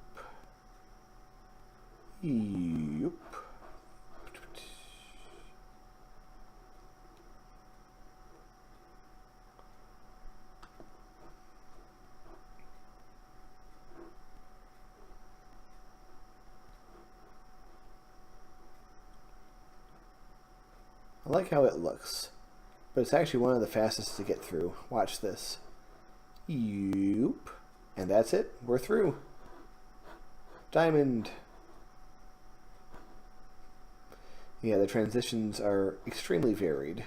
Yup. I like how it looks, but it's actually one of the fastest to get through. Watch this. Yup. And that's it. We're through. Diamond. Yeah, the transitions are extremely varied.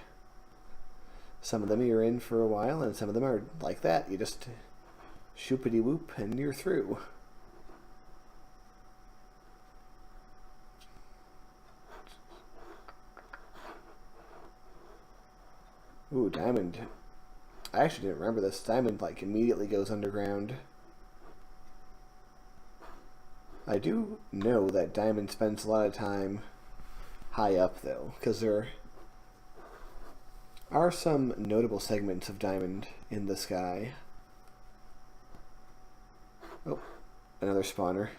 Some of them you're in for a while, and some of them are like that. You just shoopity whoop and you're through. Ooh, diamond. I actually didn't remember this. Diamond like immediately goes underground. I do know that diamond spends a lot of time high up though, because there are some notable segments of diamond in the sky. Oh, another spawner.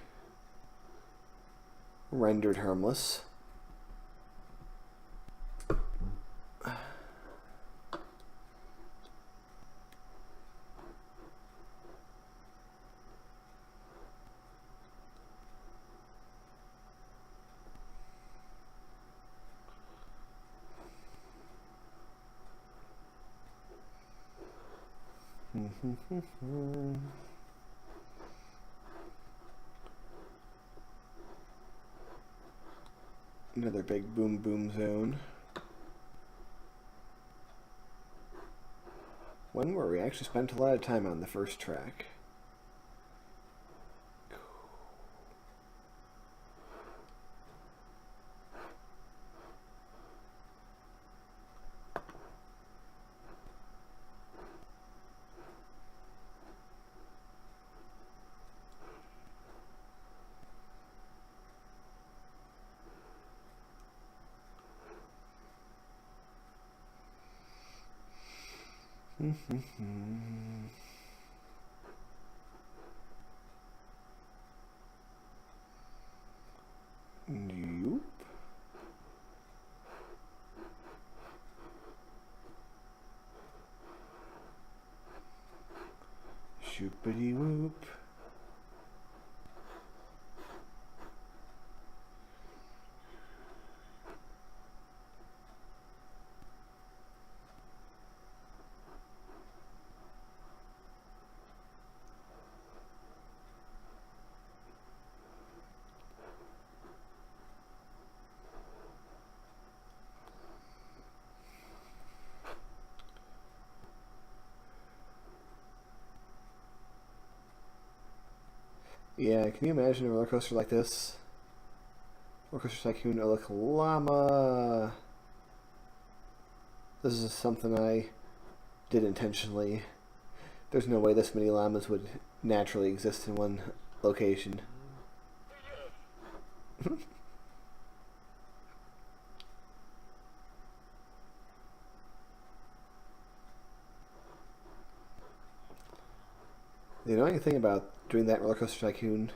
Rendered harmless. Another big boom boom zone. One where we actually spent a lot of time on the first track. Nope. Shoopity whoop. Yeah, can you imagine a roller coaster like this? Roller Coaster Tycoon, oh look, Llama! This is something I did intentionally. There's no way this many llamas would naturally exist in one location. The annoying thing about doing that Roller Coaster Tycoon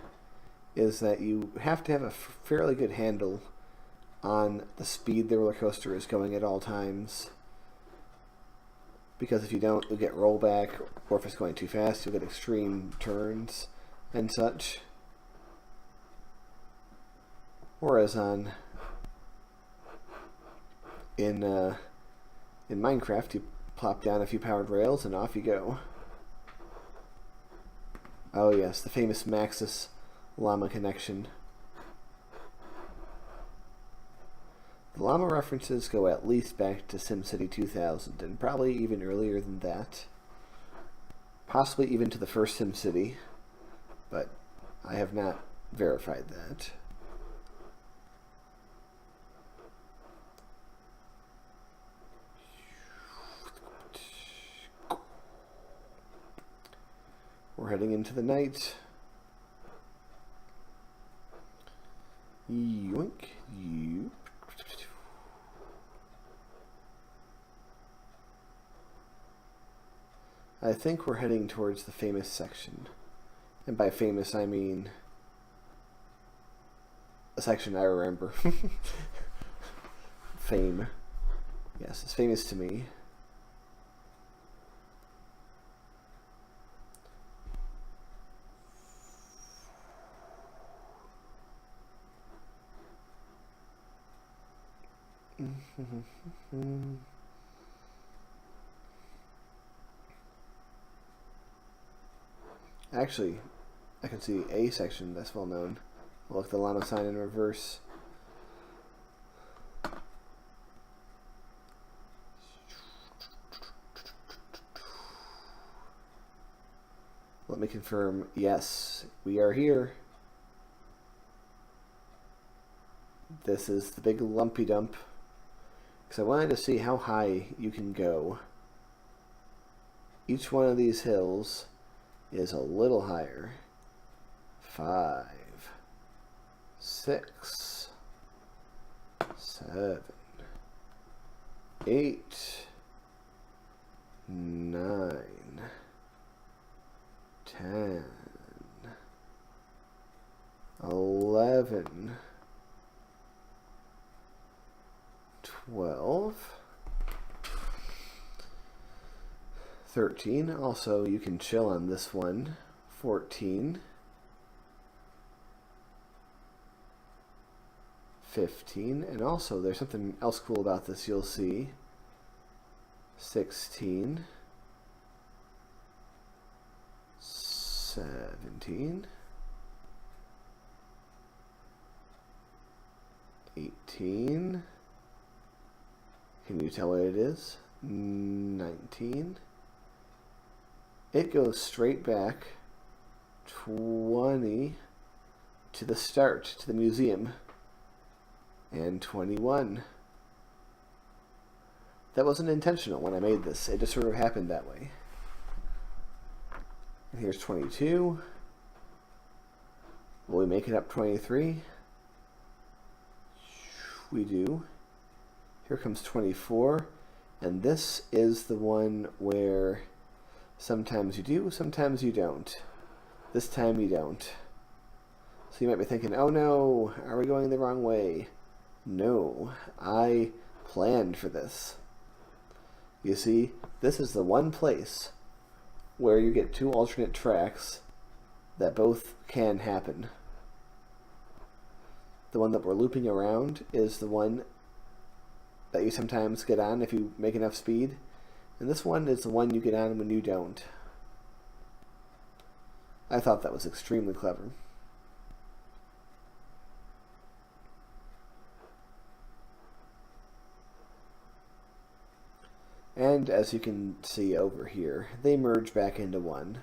is that you have to have a fairly good handle on the speed the roller coaster is going at all times. because if you don't, you'll get rollback, or if it's going too fast, you'll get extreme turns and such. Whereas in Minecraft, you plop down a few powered rails and off you go. Oh yes, the famous Maxis Llama connection. The Llama references go at least back to SimCity 2000, and probably even earlier than that. Possibly even to the first SimCity, but I have not verified that. We're heading into the night. Yoink, yoop. I think we're heading towards the famous section. And by famous, I mean a section I remember. Fame. Yes, it's famous to me. Actually, I can see a section that's well known. Look, the Llama sign in reverse. Let me confirm, yes, we are here. This is the big lumpy dump. Because I wanted to see how high you can go. Each one of these hills is a little higher. 5, 6, 7, 8, 9, 10, 11, 12, 13. Also, you can chill on this one. 14, 15, and also there's something else cool about this you'll see. 16, 17, 18. Can you tell what it is? 19. It goes straight back 20 to the start, to the museum. And 21. That wasn't intentional when I made this. It just sort of happened that way. And here's 22. Will we make it up 23? We do. Here comes 24, and this is the one where sometimes you do, sometimes you don't. This time you don't. So you might be thinking, oh no, are we going the wrong way? No, I planned for this. You see, this is the one place where you get two alternate tracks that both can happen. The one that we're looping around is the one that you sometimes get on if you make enough speed, and this one is the one you get on when you don't. I thought that was extremely clever. And as you can see over here, they merge back into one.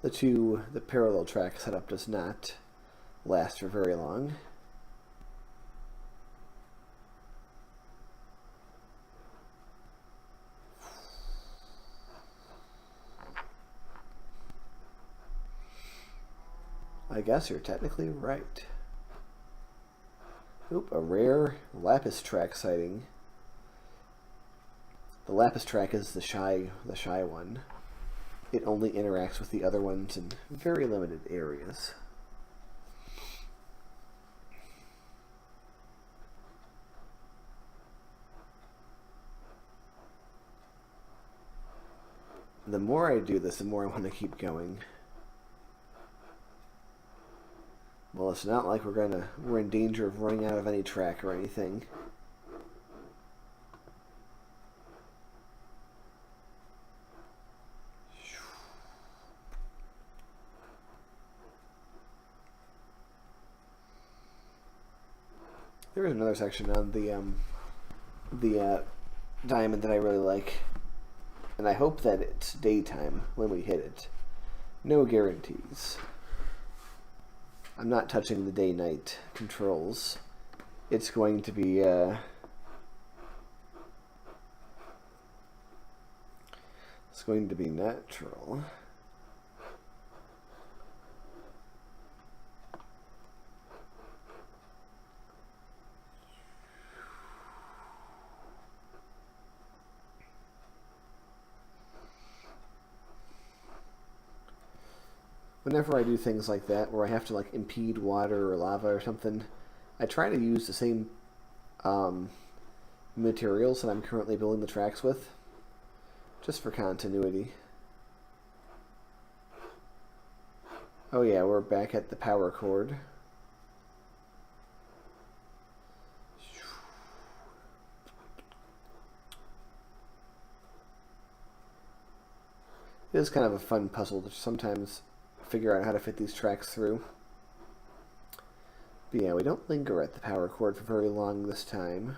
The parallel track setup does not last for very long. I guess you're technically right. Oop, a rare lapis track sighting. The lapis track is the shy one. It only interacts with the other ones in very limited areas. the more I do this, the more I want to keep going. Well, it's not like we're in danger of running out of any track or anything. There is another section on the diamond that I really like, and I hope that it's daytime when we hit it. No guarantees. I'm not touching the day-night controls. It's going to be natural. Whenever I do things like that, where I have to like impede water or lava or something, I try to use the same materials that I'm currently building the tracks with, just for continuity. Oh yeah, we're back at the power cord. It is kind of a fun puzzle to sometimes figure out how to fit these tracks through. But yeah, we don't linger at the power cord for very long this time.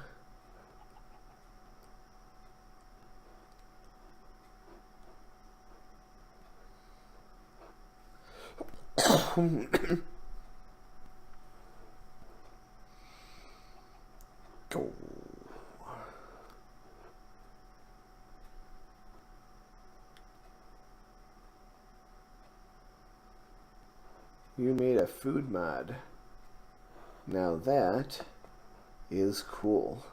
Go. You made a food mod. Now that is cool.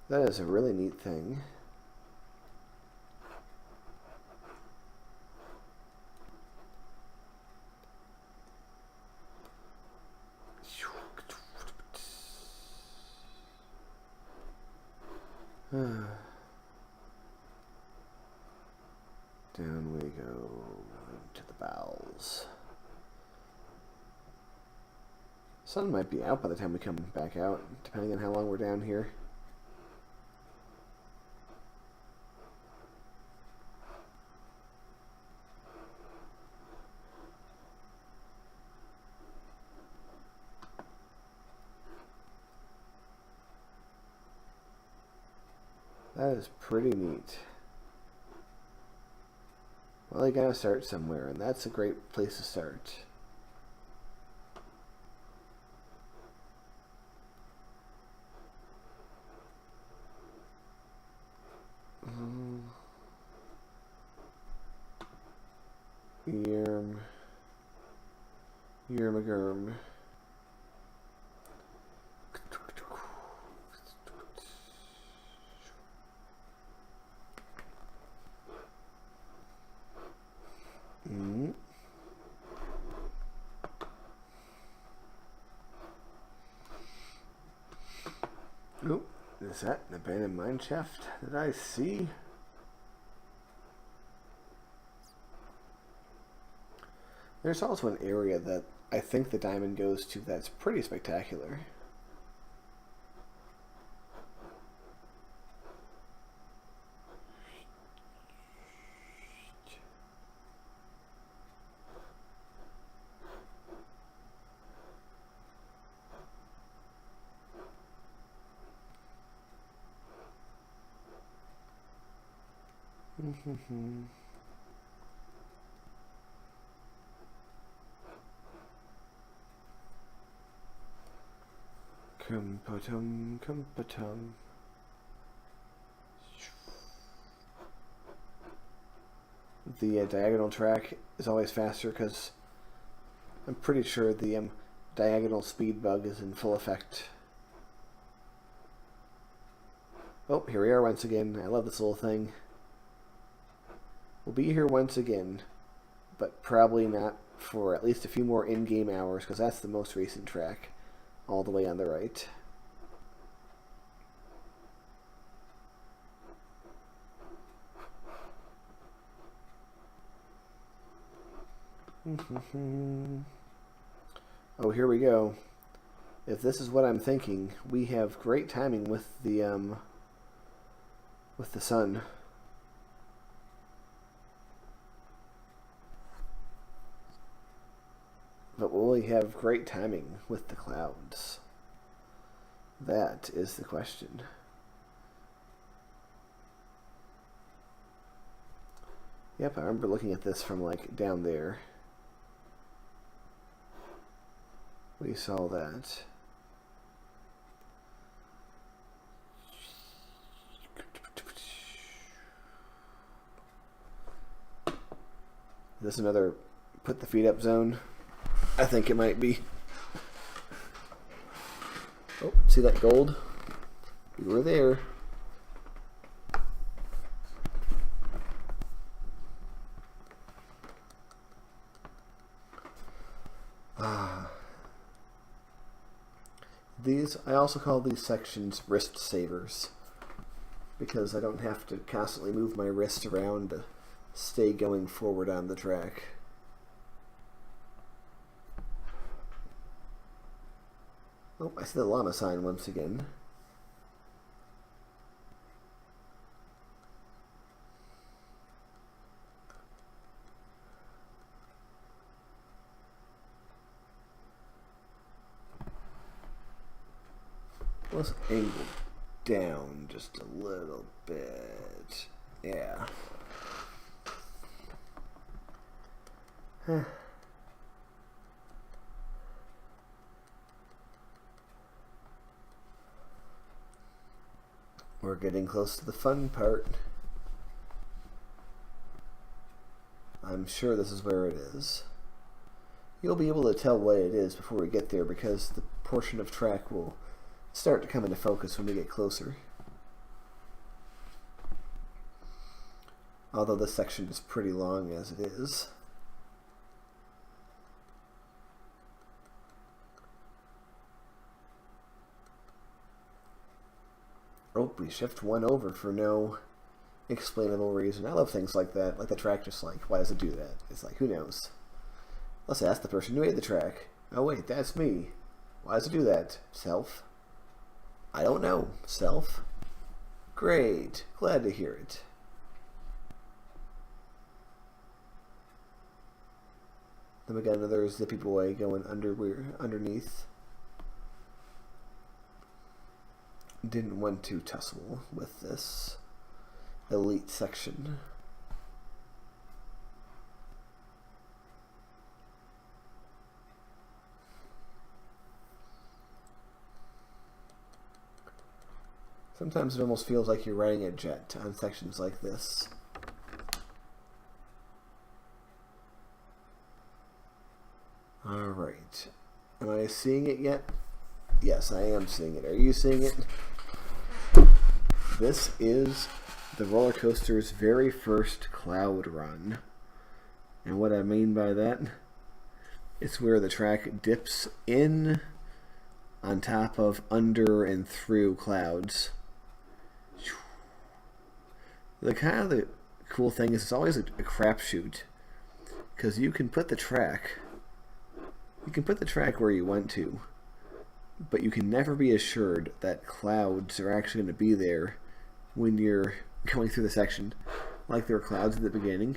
That is a really neat thing. Down we go to the bowels. Sun might be out by the time we come back out, depending on how long we're down here. That is pretty neat. Well, you gotta start somewhere, and that's a great place to start. Yermagurm. Oh, is that an abandoned mine shaft that I see? There's also an area that I think the diamond goes to that's pretty spectacular. Kumpatum, kumpatum. The diagonal track is always faster because I'm pretty sure the diagonal speed bug is in full effect. Oh, here we are once again. I love this little thing. We'll be here once again, but probably not for at least a few more in-game hours, because that's the most recent track, all the way on the right. Oh, here we go. If this is what I'm thinking, we have great timing with the sun. But will we have great timing with the clouds? That is the question. Yep, I remember looking at this from like down there. We saw that. Is this another put the feet up zone? I think it might be. Oh, see that gold? We were there. I also call these sections wrist savers, because I don't have to constantly move my wrist around to stay going forward on the track. Oh, I see the llama sign once again. Let's angle down just a little bit. Yeah. We're getting close to the fun part. I'm sure this is where it is. You'll be able to tell what it is before we get there, because the portion of track will start to come into focus when we get closer. Although this section is pretty long as it is. Oh, we shift one over for no explainable reason. I love things like that. Like the track just like, why does it do that? It's like, who knows? Let's ask the person who made the track. Oh wait, that's me. Why does it do that? Self? I don't know. Self? Great. Glad to hear it. Then we got another zippy boy going underneath. Didn't want to tussle with this elite section. Sometimes it almost feels like you're riding a jet on sections like this. Alright. Am I seeing it yet? Yes, I am seeing it. Are you seeing it? This is the roller coaster's very first cloud run. And what I mean by that, it's where the track dips in on top of, under, and through clouds. The cool thing is it's always a crapshoot, because you can put the track where you want to, but you can never be assured that clouds are actually going to be there when you're going through the section. Like there were clouds at the beginning,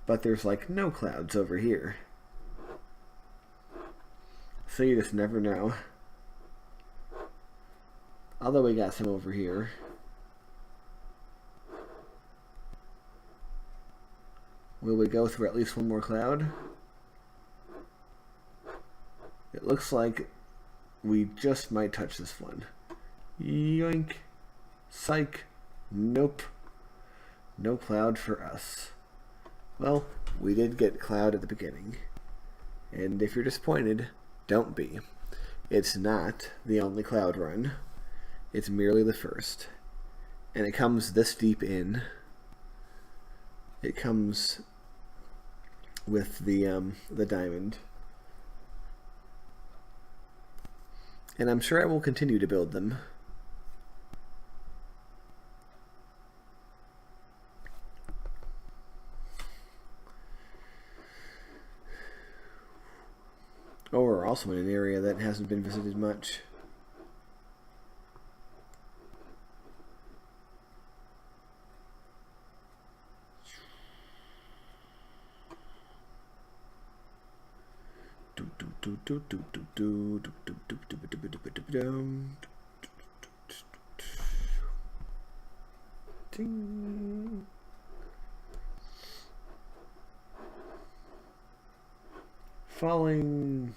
but there's like no clouds over here. So you just never know. Although we got some over here. Will we go through at least one more cloud? It looks like we just might touch this one. Yoink. Psych. Nope. No cloud for us. Well, we did get cloud at the beginning. And if you're disappointed, don't be. It's not the only cloud run. It's merely the first. And it comes this deep in. It comes with the diamond. And I'm sure I will continue to build them. we're also in an area that hasn't been visited much. Ding. Falling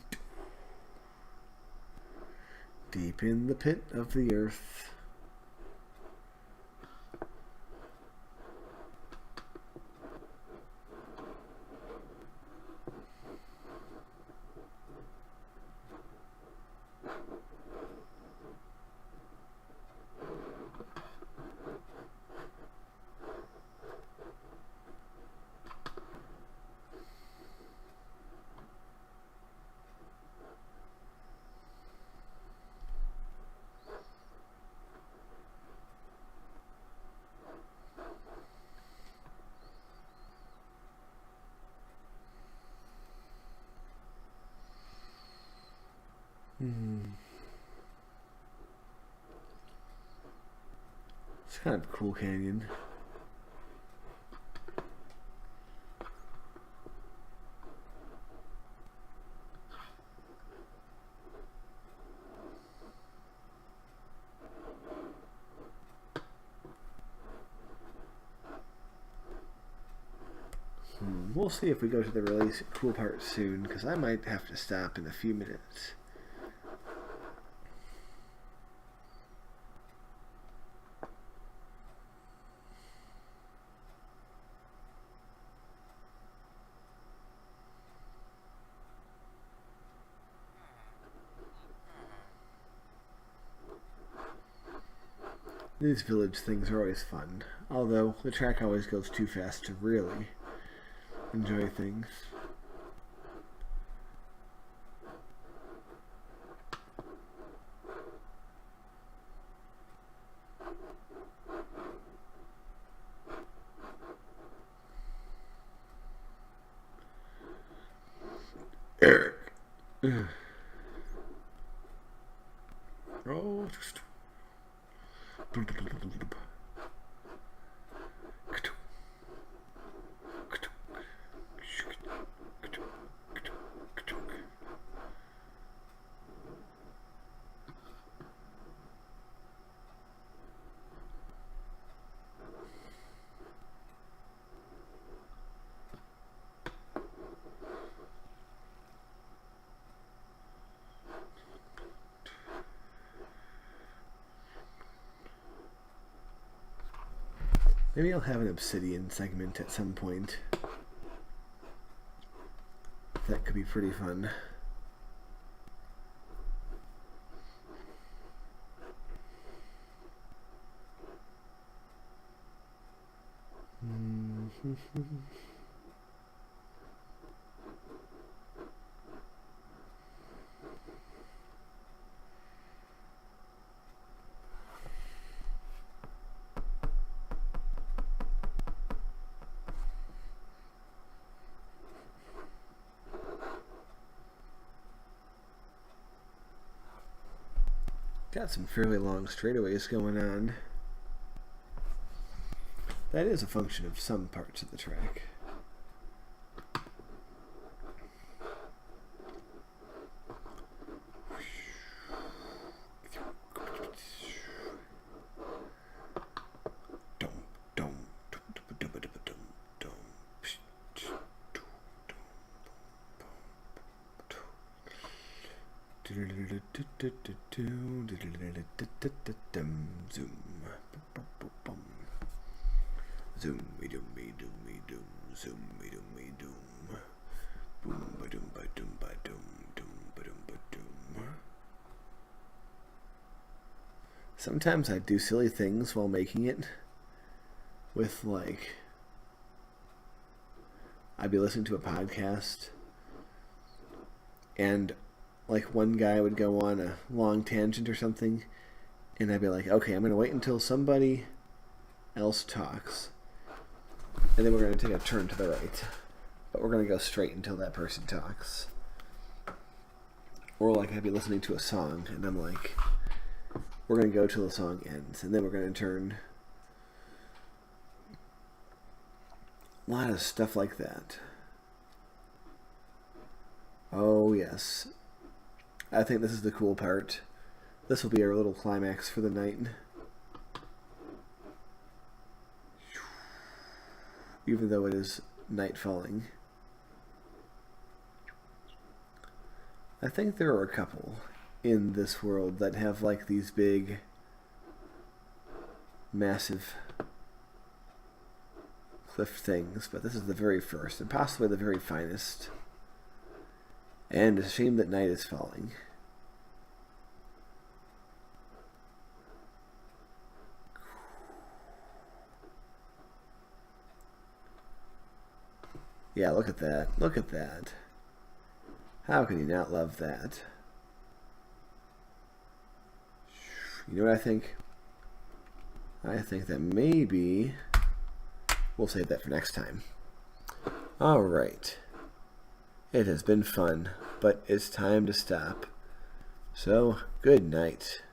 deep in the pit of the earth. It's kind of a cool canyon. We'll see if we go to the really cool part soon, because I might have to stop in a few minutes. These village things are always fun, although the track always goes too fast to really enjoy things. Eric. Oh, just. Maybe I'll have an obsidian segment at some point. That could be pretty fun. Got some fairly long straightaways going on. That is a function of some parts of the track. Zoom. Zoom me doom me doom me doom. Zoom me doom me doom. Boom ba doom ba doom ba doom doom ba doom ba doom. Sometimes I do silly things while making it. With like, I'd be listening to a podcast and like one guy would go on a long tangent or something, and I'd be like, okay, I'm going to wait until somebody else talks, and then we're going to take a turn to the right, but we're going to go straight until that person talks. Or like I'd be listening to a song and I'm like, we're going to go till the song ends, and then we're going to turn. A lot of stuff like that. Oh yes. I think this is the cool part. This will be our little climax for the night. Even though it is night falling. I think there are a couple in this world that have like these big, massive cliff things, but this is the very first and possibly the very finest. And it's a shame that night is falling. Yeah, look at that. Look at that. How can you not love that? You know what I think? I think that maybe we'll save that for next time. All right. It has been fun, but it's time to stop. So, good night.